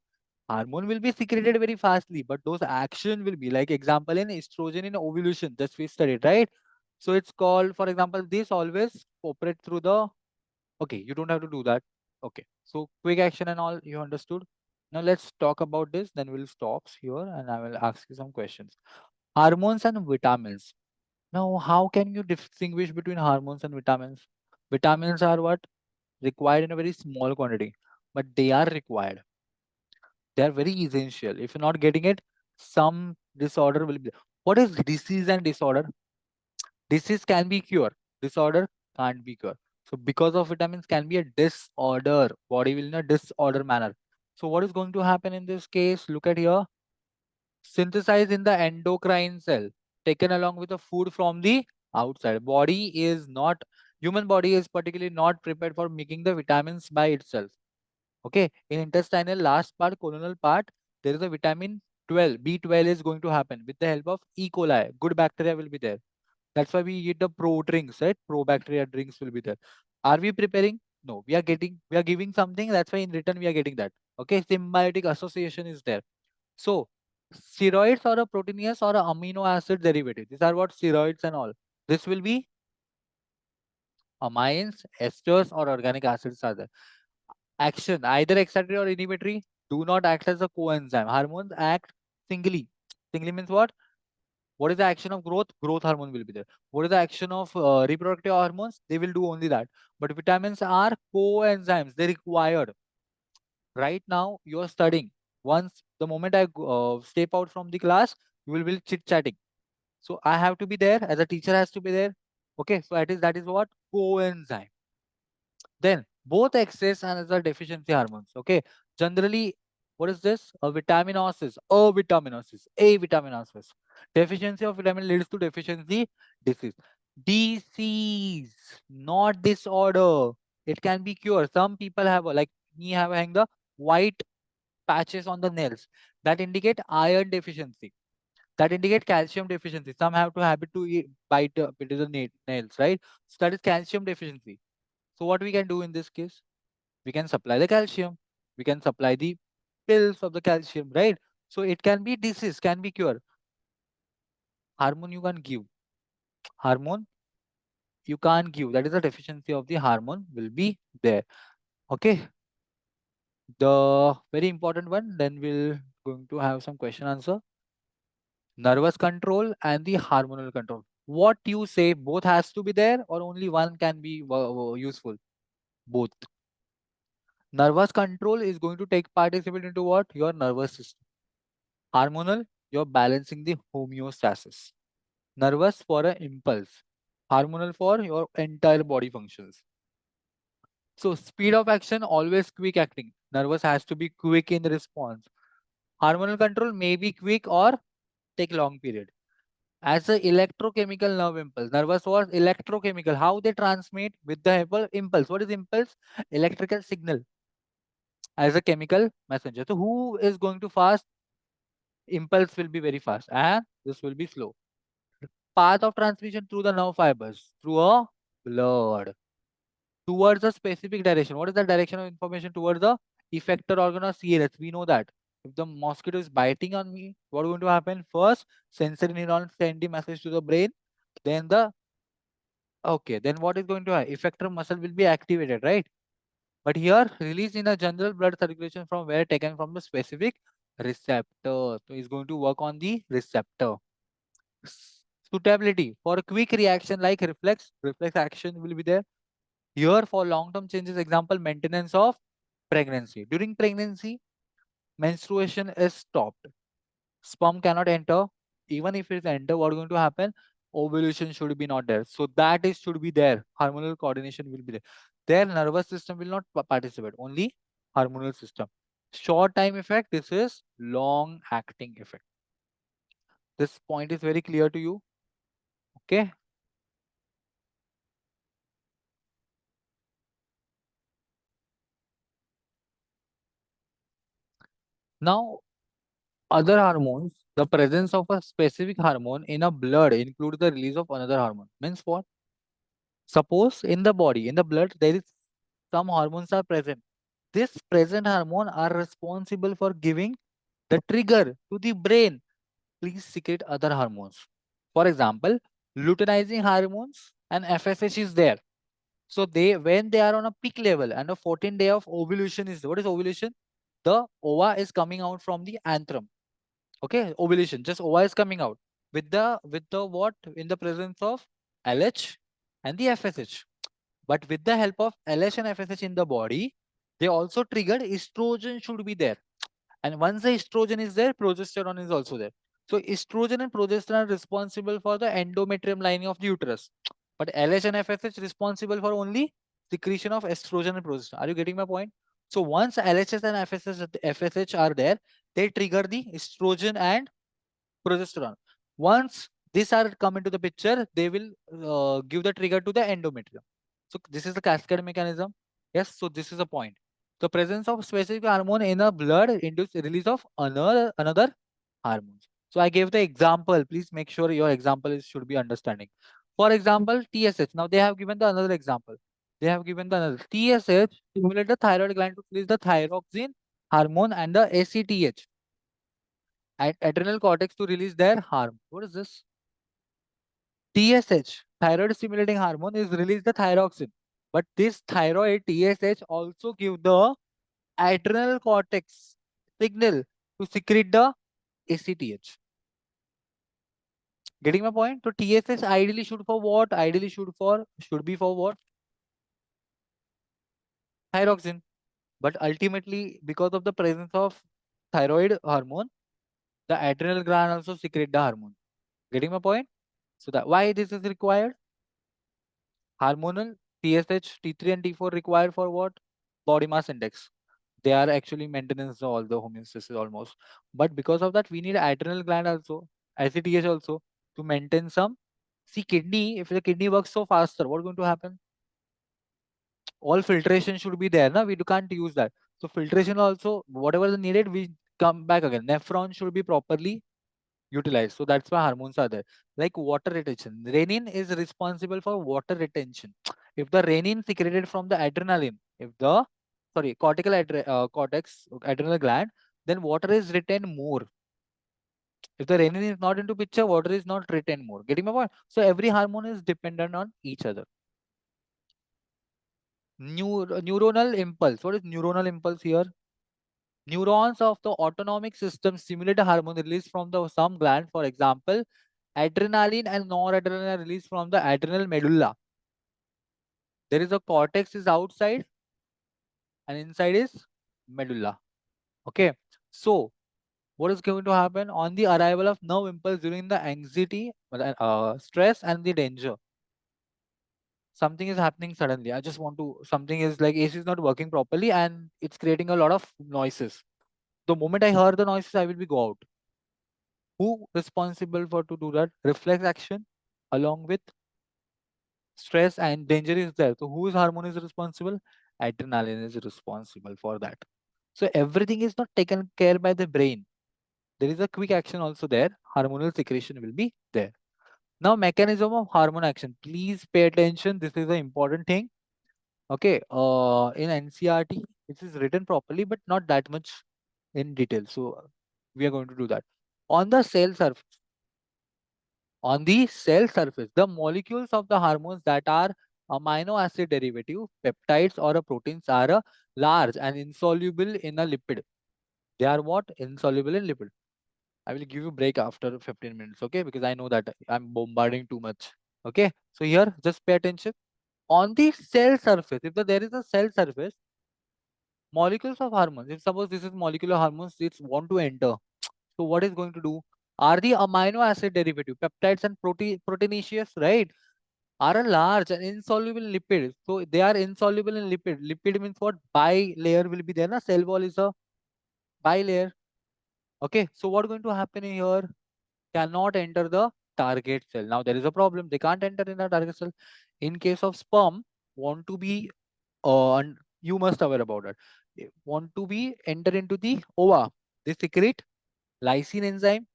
Hormone will be secreted very fastly, but those action will be like example in estrogen in ovulation. Just we studied, right? So it's called, for example, this always operate through the, okay, you don't have to do that. Okay. So quick action and all you understood. Now let's talk about this, then we'll stop here and I will ask you some questions. Hormones and vitamins. Now, how can you distinguish between hormones and vitamins? Vitamins are what? Required in a very small quantity, but they are required. They are very essential. If you're not getting it, some disorder will be. What is disease and disorder? Disease can be cured. Disorder can't be cured. So because of vitamins can be a disorder. Body will in a disorder manner. So what is going to happen in this case? Look at here. Synthesized in the endocrine cell, taken along with the food from the outside. Human body is particularly not prepared for making the vitamins by itself. Okay, in intestinal last part, colonal part, there is a vitamin 12. B12 is going to happen with the help of E. coli. Good bacteria will be there. That's why we eat the pro drinks, right? Probacteria drinks will be there. Are we preparing? No, we are giving something. That's why in return we are getting that. Okay, symbiotic association is there. So steroids or a proteinase or a amino acid derivative. These are what steroids and all. This will be amines, esters, or organic acids are there. Action, either excitatory or inhibitory, do not act as a coenzyme. Hormones act singly. Singly means what? What is the action of growth? Growth hormone will be there. What is the action of reproductive hormones? They will do only that. But vitamins are coenzymes. They're required. Right now, you are studying. Once the moment I step out from the class, you will be chit chatting. So I have to be there as a teacher has to be there. Okay, so that is what coenzyme. Then both excess and other deficiency hormones. Okay, generally, what is this? A vitaminosis, a vitaminosis. Deficiency of vitamin leads to deficiency disease. Disease, not disorder. It can be cured. Some people have like me have hang the white patches on the nails that indicate iron deficiency, that indicate calcium deficiency. Some have to habit to bite into the nails, right? So that is calcium deficiency. So what we can do in this case? We can supply the calcium. We can supply the pills of the calcium, right? So it can be disease, can be cured. Hormone you can give. Hormone you can't give. That is the deficiency of the hormone will be there. Okay. The very important one, then we'll going to have some question answer. Nervous control and the hormonal control. What you say, both has to be there or only one can be useful? Both. Nervous control is going to take participate into what? Your nervous system. Hormonal, you're balancing the homeostasis. Nervous for an impulse. Hormonal for your entire body functions. So speed of action, always quick acting. Nervous has to be quick in response. Hormonal control may be quick or take long period. As a electrochemical nerve impulse, nervous was electrochemical. How they transmit with the help of impulse. What is impulse? Electrical signal as a chemical messenger. So who is going to fast? Impulse will be very fast and this will be slow. Path of transmission through the nerve fibers, through a blood, towards a specific direction. What is the direction of information towards the effector organ or CNS? We know that. If the mosquito is biting on me, what is going to happen? First, sensory neuron send the message to the brain. Then then what is going to happen? Effector muscle will be activated, right? But here, release in a general blood circulation from where taken from the specific receptor. So it's going to work on the receptor. Suitability for a quick reaction like reflex action will be there. Here for long-term changes, example, maintenance of pregnancy. During pregnancy, menstruation is stopped. Sperm cannot enter. Even if it enter, what is going to happen? Ovulation should be not there. So that is should be there. Hormonal coordination will be there. Their nervous system will not participate. Only hormonal system. Short time effect. This is long acting effect. This point is very clear to you. Okay. Now, other hormones, the presence of a specific hormone in a blood includes the release of another hormone. Means what? Suppose in the body, in the blood, there is some hormones are present. This present hormone are responsible for giving the trigger to the brain. Please secrete other hormones. For example, luteinizing hormones and FSH is there. So they when they are on a peak level and a 14 day of ovulation is what is ovulation? The ova is coming out from the antrum. Okay, ovulation, just ova is coming out with the what in the presence of LH and the FSH. But with the help of LH and FSH in the body, they also triggered estrogen should be there. And once the estrogen is there, progesterone is also there. So estrogen and progesterone are responsible for the endometrium lining of the uterus. But LH and FSH responsible for only secretion of estrogen and progesterone. Are you getting my point? So once LHS and FSH are there, they trigger the estrogen and progesterone. Once these are come into the picture, they will give the trigger to the endometrium. So this is the cascade mechanism. Yes, so this is a point. The presence of specific hormone in the blood induces release of another hormones. So I gave the example. Please make sure your example should be understanding. For example, TSH. Now they have given the another example. They have given the another TSH stimulate the thyroid gland to release the thyroxine hormone and the ACTH adrenal cortex to release their hormone. What is this? TSH, thyroid stimulating hormone, is released the thyroxine. But this thyroid TSH also give the adrenal cortex signal to secrete the ACTH. Getting my point? So TSH ideally should for what? Ideally should be for what? Thyroxine. But ultimately, because of the presence of thyroid hormone, the adrenal gland also secrete the hormone. Getting my point? So that why this is required? Hormonal TSH, T3 and T4 required for what? Body mass index. They are actually maintenance of all the homeostasis almost. But because of that, we need adrenal gland also, ICTH also to maintain some. See, kidney, if the kidney works so faster, what's going to happen? All filtration should be there. We can't use that. So filtration also, whatever is needed, we come back again. Nephron should be properly utilized. So that's why hormones are there. Like water retention. Renin is responsible for water retention. If the renin secreted from the adrenaline, if the cortex, adrenal gland, then water is retained more. If the renin is not into picture, water is not retained more. Getting my point? So every hormone is dependent on each other. Neuronal impulse. What is neuronal impulse here? Neurons of the autonomic system stimulate a hormone released from the some gland. For example, adrenaline and noradrenaline released from the adrenal medulla. There is a cortex is outside and inside is medulla. Okay. So what is going to happen on the arrival of nerve impulse during the anxiety, stress and the danger? Something is happening suddenly. I just want to, something is like AC is not working properly and it's creating a lot of noises. The moment I hear the noises, I will be go out. Who responsible for to do that? Reflex action along with stress and danger is there. So whose hormone is responsible? Adrenaline is responsible for that. So everything is not taken care by the brain. There is a quick action also there. Hormonal secretion will be there. Now mechanism of hormone action. Please pay attention. This is an important thing. Okay. In NCRT, this is written properly, but not that much in detail. So we are going to do that. On the cell surface, the molecules of the hormones that are amino acid derivative, peptides or proteins are large and insoluble in a lipid. They are what? Insoluble in lipid. I will give you break after 15 minutes, okay? Because I know that I'm bombarding too much. Okay. So here, just pay attention. On the cell surface, if there is a cell surface, molecules of hormones, if suppose this is molecular hormones, it's want to enter. So what is going to do? Are the amino acid derivative, peptides and proteinaceous, right? Are a large and insoluble in lipid. So they are insoluble in lipid. Lipid means what? Bilayer will be there. Na? Cell wall is a bilayer. Okay. So what going to happen here? Cannot enter the target cell. Now there is a problem. They can't enter in the target cell. In case of sperm, want to be, and you must aware about it. Want to be enter into the ova. They secrete lysine enzyme,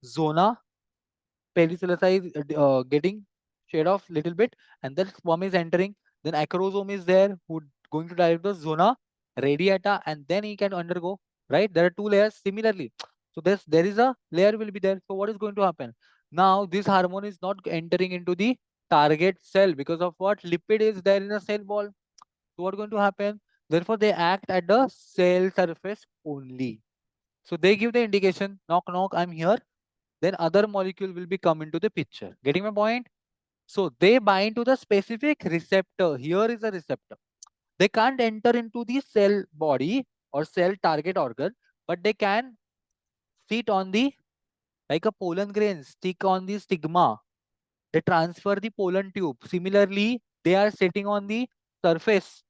zona, pelicillin is getting shade off little bit, and then sperm is entering. Then acrosome is there who going to direct the zona radiata, and then he can undergo. Right, there are two layers similarly. So there is a layer will be there. So what is going to happen? Now this hormone is not entering into the target cell because of what? Lipid is there in a cell wall. So what going to happen? Therefore, they act at the cell surface only. So they give the indication, knock knock, I'm here. Then other molecule will be come into the picture. Getting my point? So they bind to the specific receptor. Here is a receptor. They can't enter into the cell body or cell target organ, but they can sit on the, like a pollen grain, stick on the stigma. They transfer the pollen tube. Similarly, they are sitting on the surface,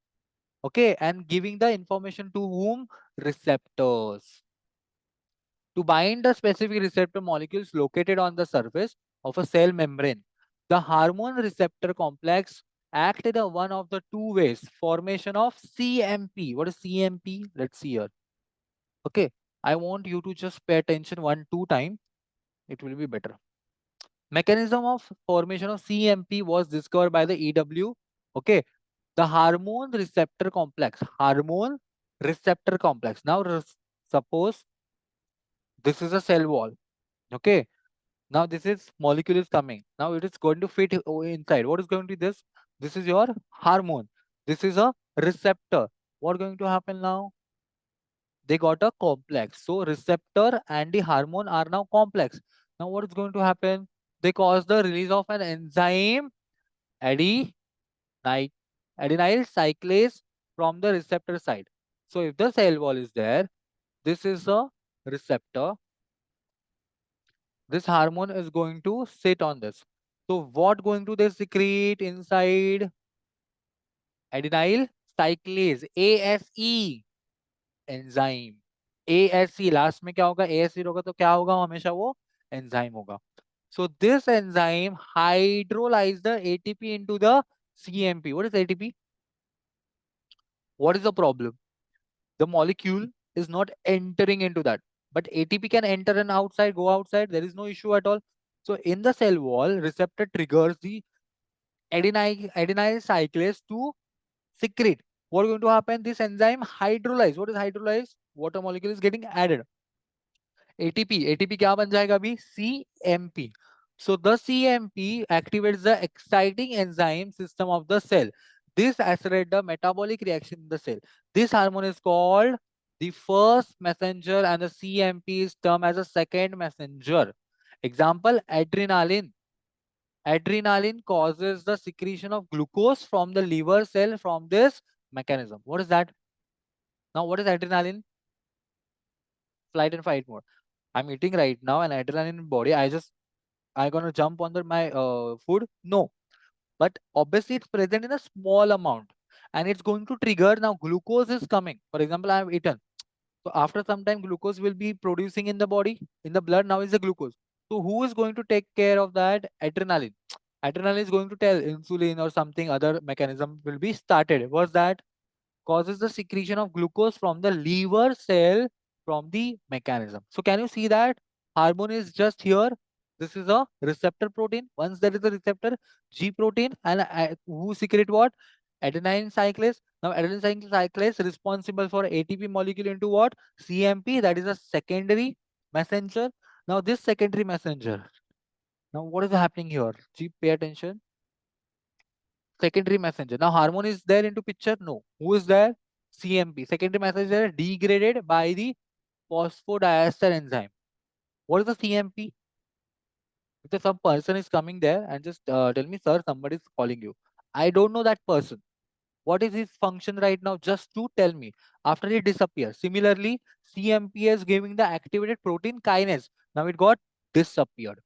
okay, and giving the information to whom? Receptors. To bind the specific receptor molecules located on the surface of a cell membrane. The hormone receptor complex act in one of the two ways. Formation of CMP. What is CMP? Let's see here. Okay. I want you to just pay attention 1-2 times. It will be better. Mechanism of formation of CMP was discovered by the EW. Okay. The hormone receptor complex. Hormone receptor complex. Now, suppose this is a cell wall. Okay. Now this is molecule is coming. Now it is going to fit inside. What is going to be this? This is your hormone. This is a receptor. What going to happen now? They got a complex. So receptor and the hormone are now complex. Now what is going to happen? They cause the release of an enzyme adenyl adenyl cyclase from the receptor side. So if the cell wall is there, this is a receptor. This hormone is going to sit on this. So what going to they secrete inside? Adenyl cyclase, ASE enzyme. ASE last में क्या होगा? ASE होगा तो क्या होगा? हमेशा वो enzyme होगा. So this enzyme hydrolyze the ATP into the CMP. What is ATP? What is the problem? The molecule is not entering into that, but ATP can enter and outside, go outside. There is no issue at all. So in the cell wall, receptor triggers the adenyl cyclase to secrete. What is going to happen? This enzyme hydrolyze. What is hydrolyze? Water molecule is getting added. ATP क्या बन जाएगा अभी? CMP. So the CMP activates the exciting enzyme system of the cell. This accelerates the metabolic reaction in the cell. This hormone is called the first messenger, and the CMP is termed as a second messenger. Example, adrenaline. Adrenaline causes the secretion of glucose from the liver cell from this mechanism. What is that? Now, what is adrenaline? Flight and fight mode. I'm eating right now and adrenaline in body. I gonna jump on my food? No. But obviously it's present in a small amount and it's going to trigger. Now glucose is coming. For example, I have eaten. So after some time, glucose will be producing in the body, in the blood. Now is the glucose. So who is going to take care of that? Adrenaline. Adrenaline is going to tell insulin or something other mechanism will be started. What's that? Causes the secretion of glucose from the liver cell from the mechanism. So can you see that hormone is just here? This is a receptor protein. Once there is a receptor, G protein, and who secrete what? Adenine cyclase. Now adenine cyclase responsible for ATP molecule into what? CMP. That is a secondary messenger. Now this secondary messenger. Now what is happening here? G, pay attention. Secondary messenger. Now hormone is there into picture? No. Who is there? CMP. Secondary messenger degraded by the phosphodiester enzyme. What is the CMP? If some person is coming there and just tell me, sir, somebody is calling you. I don't know that person. What is his function right now? Just to tell me. After it disappears. Similarly, CMP is giving the activated protein kinase. Now it got disappeared.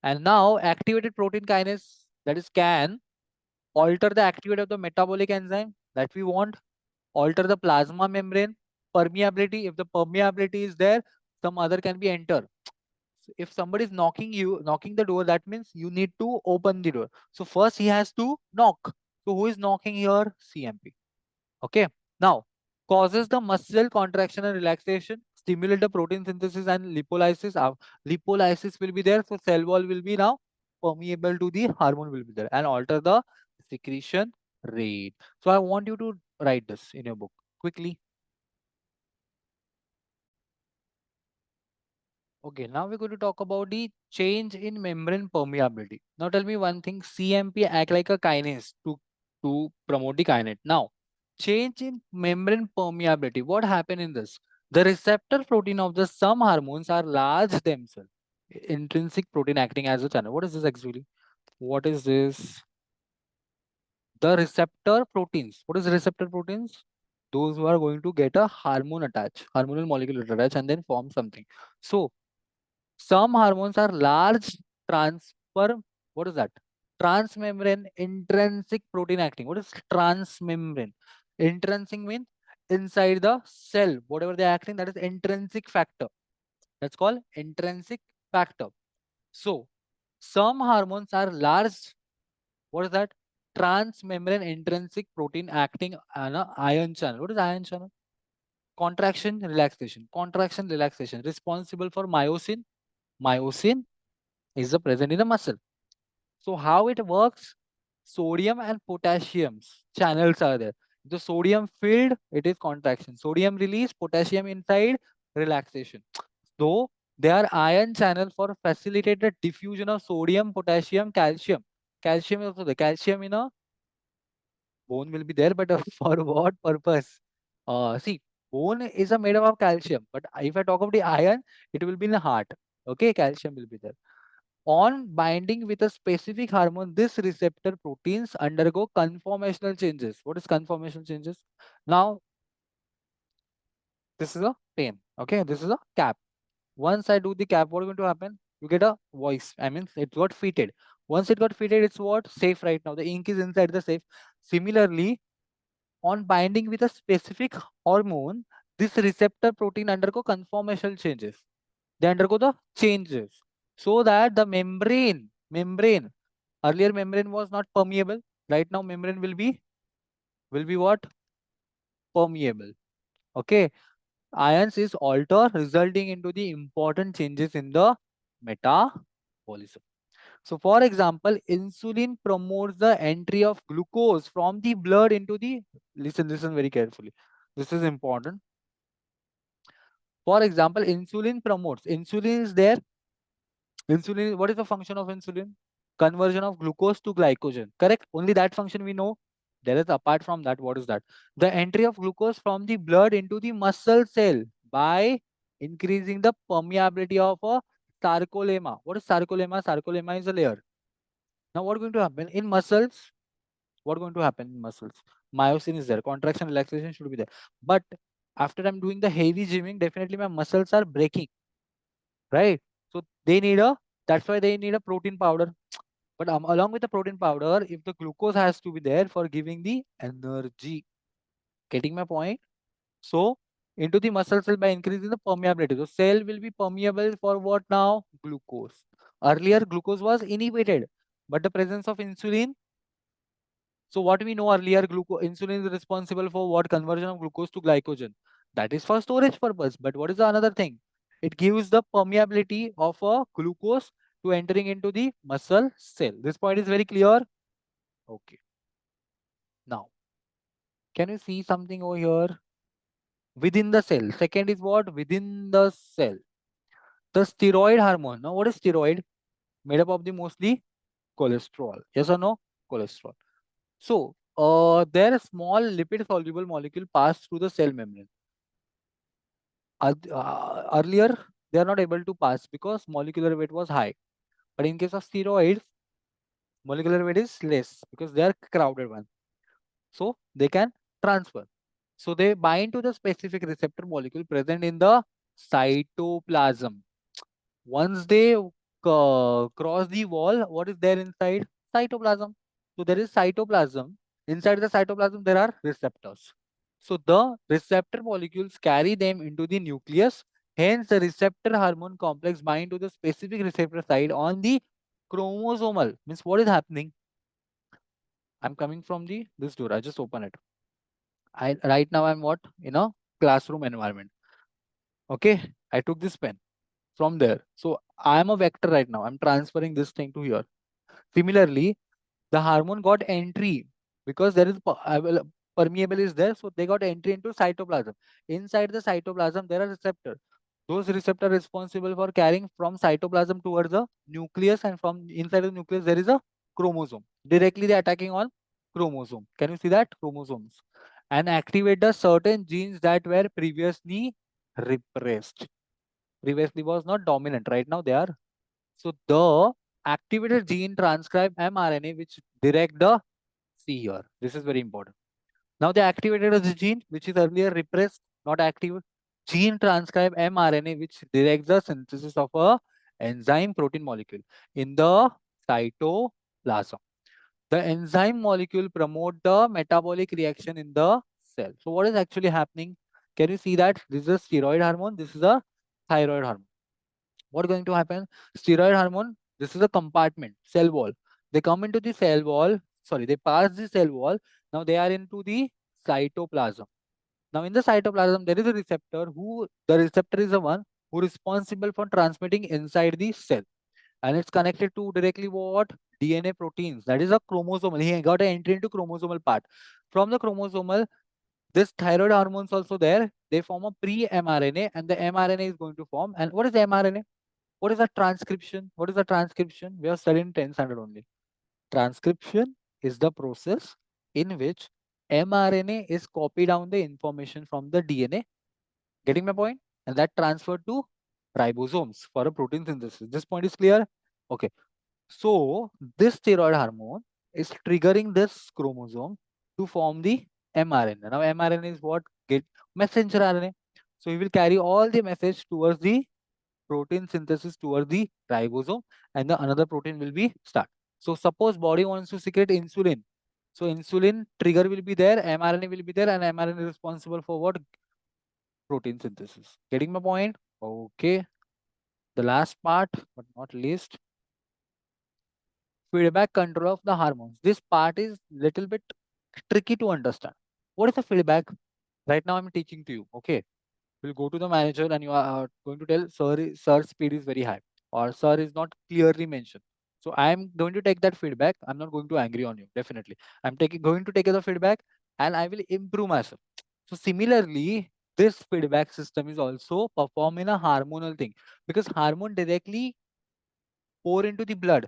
And now activated protein kinase, that is can alter the activity of the metabolic enzyme that we want, alter the plasma membrane permeability. If the permeability is there, some other can be enter. So if somebody is knocking the door, that means you need to open the door. So first he has to knock. So who is knocking here? CMP. Okay. Now, causes the muscle contraction and relaxation, stimulate the protein synthesis and lipolysis. Lipolysis will be there, so cell wall will be now permeable to the hormone will be there and alter the secretion rate. So I want you to write this in your book quickly. Okay, now we're going to talk about the change in membrane permeability. Now tell me one thing, CMP act like a kinase to promote the kinase. Now, change in membrane permeability. What happened in this? The receptor protein of the some hormones are large themselves. Intrinsic protein acting as a channel. What is this actually? What is this? The receptor proteins. What is receptor proteins? Those who are going to get a hormone attached, hormonal molecule attached and then form something. So some hormones are large transfer. What is that? Transmembrane intrinsic protein acting. What is transmembrane? Intrinsic means inside the cell. Whatever they are acting, that is intrinsic factor. That's called intrinsic factor. So some hormones are large. What is that? Transmembrane intrinsic protein acting on an ion channel. What is ion channel? Contraction, relaxation. Contraction, relaxation. Responsible for myosin. Myosin is the present in the muscle. So how it works? Sodium and potassium channels are there. The sodium filled, it is contraction. Sodium release, potassium inside, relaxation. Though they are ion channel for facilitated diffusion of sodium, potassium, calcium. Calcium is also the calcium in a bone will be there, but for what purpose? See, bone is a made up of calcium, but if I talk of the iron, it will be in the heart. Okay, calcium will be there. On binding with a specific hormone, this receptor proteins undergo conformational changes. What is conformational changes? Now, this is a pen. Okay, this is a cap. Once I do the cap, what is going to happen? You get a voice. I mean, it got fitted. Once it got fitted, it's what? Safe right now. The ink is inside the safe. Similarly, on binding with a specific hormone, this receptor protein undergo conformational changes. They undergo the changes so that the membrane, earlier membrane was not permeable. Right now membrane will be what? Permeable. Okay. Ions is alter resulting into the important changes in the metabolism. So for example, insulin promotes the entry of glucose from the blood into the, listen very carefully. This is important. For example, insulin is there. Insulin, what is the function of insulin? Conversion of glucose to glycogen. Correct? Only that function we know. There is, apart from that, what is that? The entry of glucose from the blood into the muscle cell by increasing the permeability of a sarcolemma. What is sarcolemma? Sarcolemma is a layer. Now what is going to happen in muscles? What going to happen in muscles? Myosin is there, contraction, relaxation should be there. But after I'm doing the heavy gymming, definitely my muscles are breaking, right? So they need a, that's why they need a protein powder. But along with the protein powder, if the glucose has to be there for giving the energy, getting my point? So into the muscle cell by increasing the permeability. So cell will be permeable for what now? Glucose. Earlier glucose was inhibited, but the presence of insulin. So what we know earlier, insulin is responsible for what? Conversion of glucose to glycogen. That is for storage purpose. But what is the another thing? It gives the permeability of a glucose to entering into the muscle cell. This point is very clear. Okay. Now, can you see something over here? Within the cell. Second is what? Within the cell. The steroid hormone. Now, what is steroid? Made up of the mostly cholesterol. Yes or no? Cholesterol. So, there a small lipid soluble molecule passed through the cell membrane. Earlier, they are not able to pass because molecular weight was high. But in case of steroids, molecular weight is less because they are crowded one. So they can transfer. So they bind to the specific receptor molecule present in the cytoplasm. Once they cross the wall, what is there inside? Cytoplasm. So there is cytoplasm. Inside the cytoplasm, there are receptors. So the receptor molecules carry them into the nucleus. Hence, the receptor hormone complex bind to the specific receptor site on the chromosomal. Means what is happening? I'm coming from the this door. I just open it. I right now I'm what? In a classroom environment. Okay. I took this pen from there. So I'm a vector right now. I'm transferring this thing to here. Similarly, the hormone got entry because there is permeable is there, so they got entry into cytoplasm. Inside the cytoplasm there are receptors. Those receptors responsible for carrying from cytoplasm towards the nucleus, and from inside the nucleus there is a chromosome. Directly they are attacking on chromosome. Can you see that? Chromosomes. And activate the certain genes that were previously repressed. Previously was not dominant, right now they are. So the activated gene transcribe mRNA which direct the, see here, this is very important. Now they activated the gene which is earlier repressed, not active. Gene transcribe mRNA which directs the synthesis of a enzyme protein molecule in the cytoplasm. The enzyme molecule promote the metabolic reaction in the cell. So what is actually happening? Can you see that? This is a steroid hormone. This is a thyroid hormone. What going to happen? Steroid hormone, this is a compartment, cell wall. They come into the cell wall, sorry, they pass the cell wall. Now they are into the cytoplasm. Now in the cytoplasm, there is a receptor the receptor is the one who responsible for transmitting inside the cell. And it's connected to directly what? DNA proteins. That is a chromosomal. He got an entry into chromosomal part. From the chromosomal, this thyroid hormones also there. They form a pre-mRNA, and the mRNA is going to form. And what is the mRNA? What is a transcription? What is a transcription? We are studying 10th standard only. Transcription is the process in which mRNA is copied down the information from the DNA. Getting my point? And that transferred to ribosomes for a protein synthesis. This point is clear? Okay. So this steroid hormone is triggering this chromosome to form the mRNA. Now mRNA is what? Get messenger RNA. So we will carry all the message towards the protein synthesis towards the ribosome, and the another protein will be start. So suppose body wants to secrete insulin. So insulin trigger will be there, mRNA will be there, and mRNA is responsible for what? Protein synthesis. Getting my point? Okay. The last part, but not least, feedback control of the hormones. This part is little bit tricky to understand. What is the feedback? Right now I'm teaching to you. Okay. You'll go to the manager and you are going to tell sir speed is very high, or sir is not clearly mentioned. So I'm going to take that feedback. I'm not going to angry on you. Definitely. I'm going to take the feedback and I will improve myself. So similarly, this feedback system is also perform in a hormonal thing, because hormone directly pour into the blood.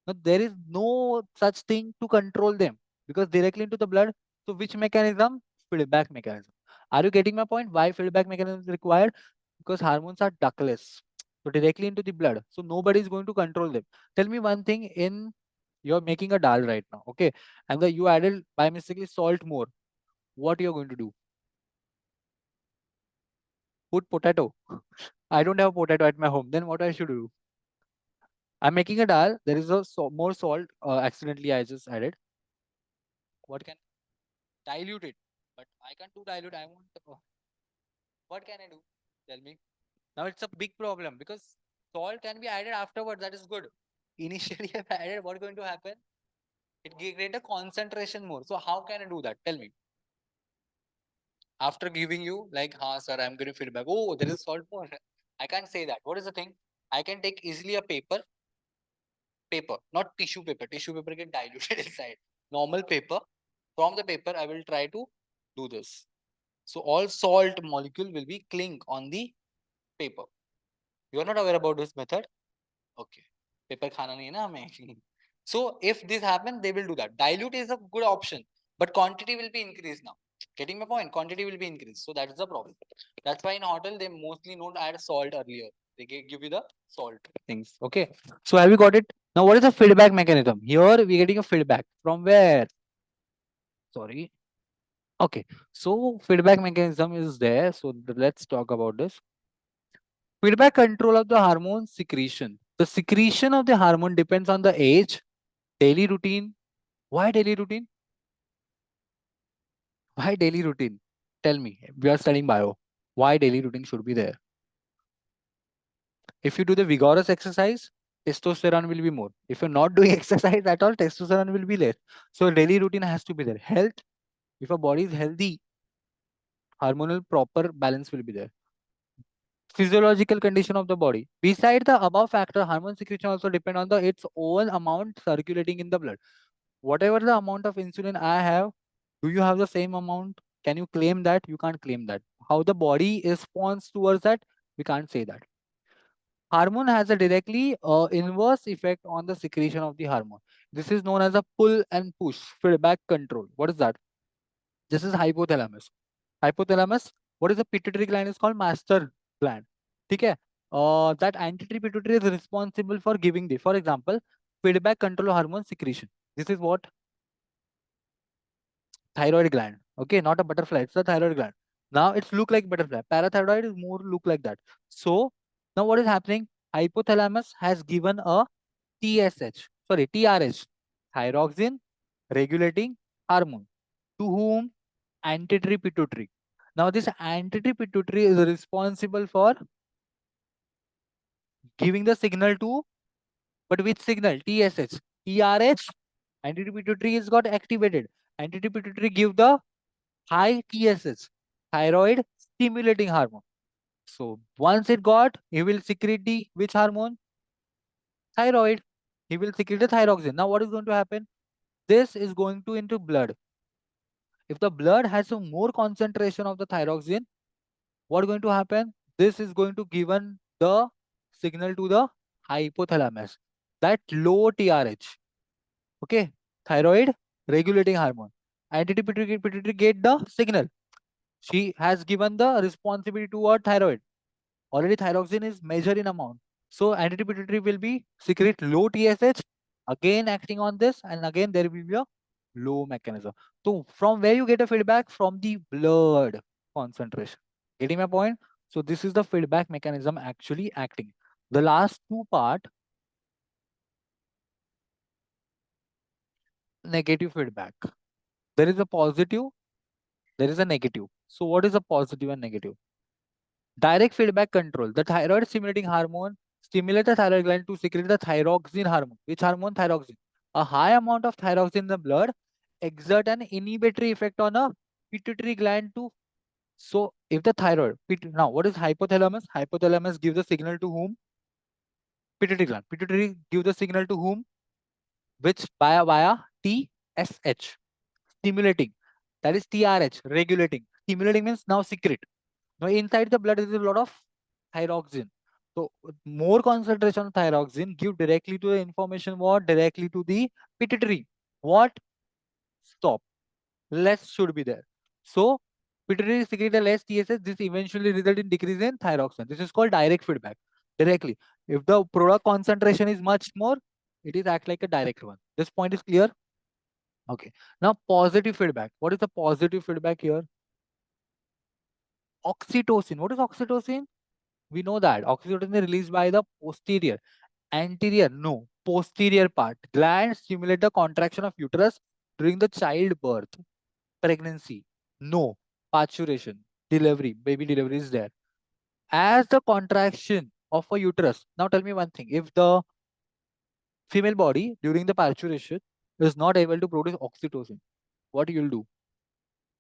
Now there is no such thing to control them. because directly into the blood. So which mechanism? Feedback mechanism. Are you getting my point? Why feedback mechanism is required? Because hormones are ductless. So directly into the blood. So nobody is going to control them. Tell me one thing, in you're making a dal right now, okay? And you added by mistakenly salt more. What you're going to do? Put potato. I don't have potato at my home. Then what I should do? I'm making a dal. There is a more salt. Accidentally, I just added. What can dilute it? But I can't do dilute. I want. What can I do? Tell me. Now it's a big problem because salt can be added afterward. That is good. Initially, I've added. What's going to happen? It create a concentration more. So how can I do that? Tell me. After giving you like, sir, I'm giving feedback. Oh, there is salt more. I can't say that. What is the thing? I can take easily a paper, not tissue paper. Tissue paper get diluted inside. Normal paper. From the paper, I will try to do this. So all salt molecule will be cling on the paper. You are not aware about this method? Okay. Paper khana nahi hai na hame. So if this happens, they will do that. Dilute is a good option, but quantity will be increased now. Getting my point? Quantity will be increased. So that is the problem. That's why in hotel, they mostly don't add salt earlier. They give you the salt things. Okay. So have you got it? Now, what is the feedback mechanism? Here, we're getting a feedback. From where? Sorry. Okay. So feedback mechanism is there. So let's talk about this. Feedback control of the hormone secretion. The secretion of the hormone depends on the age, daily routine. Why daily routine? Why daily routine? Tell me. We are studying bio. Why daily routine should be there? If you do the vigorous exercise, testosterone will be more. If you're not doing exercise at all, testosterone will be less. So daily routine has to be there. Health. If a body is healthy, hormonal proper balance will be there. Physiological condition of the body. Beside the above factor, hormone secretion also depend on the its own amount circulating in the blood. Whatever the amount of insulin I have, do you have the same amount? Can you claim that? You can't claim that. How the body responds towards that, we can't say that. Hormone has a directly inverse effect on the secretion of the hormone. This is known as a pull and push feedback control. What is that? This is hypothalamus. Hypothalamus, what is the pituitary gland is called master gland. Okay? That anterior pituitary is responsible for giving the, for example, feedback control hormone secretion. This is what? Thyroid gland. Okay, not a butterfly, it's a thyroid gland. Now it's look like butterfly. Parathyroid is more look like that. So now what is happening? Hypothalamus has given a TRH, thyroxine regulating hormone. To whom? Anterior pituitary. Now this anterior pituitary is responsible for giving the signal to, but which signal? TSH. TRH, anterior pituitary is got activated. Anterior pituitary give the high TSH, thyroid stimulating hormone. So once it got, he will secrete the which hormone? Thyroid. He will secrete the thyroxine. Now what is going to happen? This is going to into blood. If the blood has a more concentration of the thyroxine, what is going to happen? This is going to given the signal to the hypothalamus. That low TRH. Okay. Thyroid regulating hormone. Anterior pituitary get the signal. She has given the responsibility to her thyroid. Already thyroxine is measured in amount. So anti-pituitary will be secrete low TSH, again acting on this, and again there will be a low mechanism. So from where you get a feedback? From the blood concentration. Getting my point? So this is the feedback mechanism actually acting. The last two part, negative feedback. There is a positive, there is a negative. So what is a positive and negative? Direct feedback control. The thyroid stimulating hormone stimulates the thyroid gland to secrete the thyroxine hormone. Which hormone? Thyroxine. A high amount of thyroxine in the blood exert an inhibitory effect on a pituitary gland to. So if the thyroid, now what is hypothalamus? Hypothalamus gives the signal to whom? Pituitary gland. Pituitary gives the signal to whom? Which via TSH. Stimulating. That is TRH, regulating. Stimulating means now secrete. Now inside the blood is a lot of thyroxine. So more concentration of thyroxine give directly to the information what? Directly to the pituitary. What? stop. Less should be there. So pituitary secrete less TSS. This eventually result in decrease in thyroxine. This is called direct feedback. Directly. If the product concentration is much more, it is act like a direct one. This point is clear. Okay. Now positive feedback. What is the positive feedback here? Oxytocin. What is oxytocin? We know that oxytocin is released by the posterior. Anterior, no. Posterior part. Glands stimulate the contraction of uterus during the childbirth. Pregnancy, no. Parturition, delivery, baby delivery is there. As the contraction of a uterus. Now tell me one thing. If the female body during the parturition is not able to produce oxytocin, what you'll do?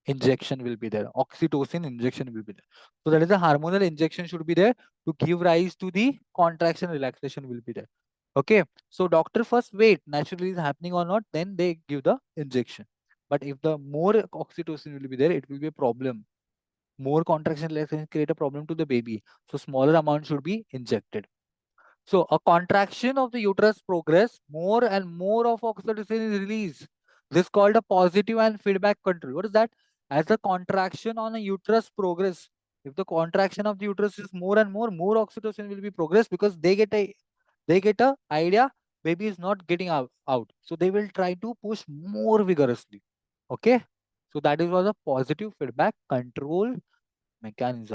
Injection will be there. Oxytocin injection will be there. So that is the hormonal injection should be there to give rise to the contraction relaxation will be there. Okay. So doctor first wait naturally is happening or not, then they give the injection. But if the more oxytocin will be there, it will be a problem. More contraction relaxation create a problem to the baby. So smaller amount should be injected. So a contraction of the uterus progress, more and more of oxytocin is released. This is called a positive and feedback control. What is that? As the contraction on a uterus progress, if the contraction of the uterus is more and more oxytocin will be progress because they get a idea baby is not getting out. So they will try to push more vigorously. Okay. So that is was a positive feedback control mechanism.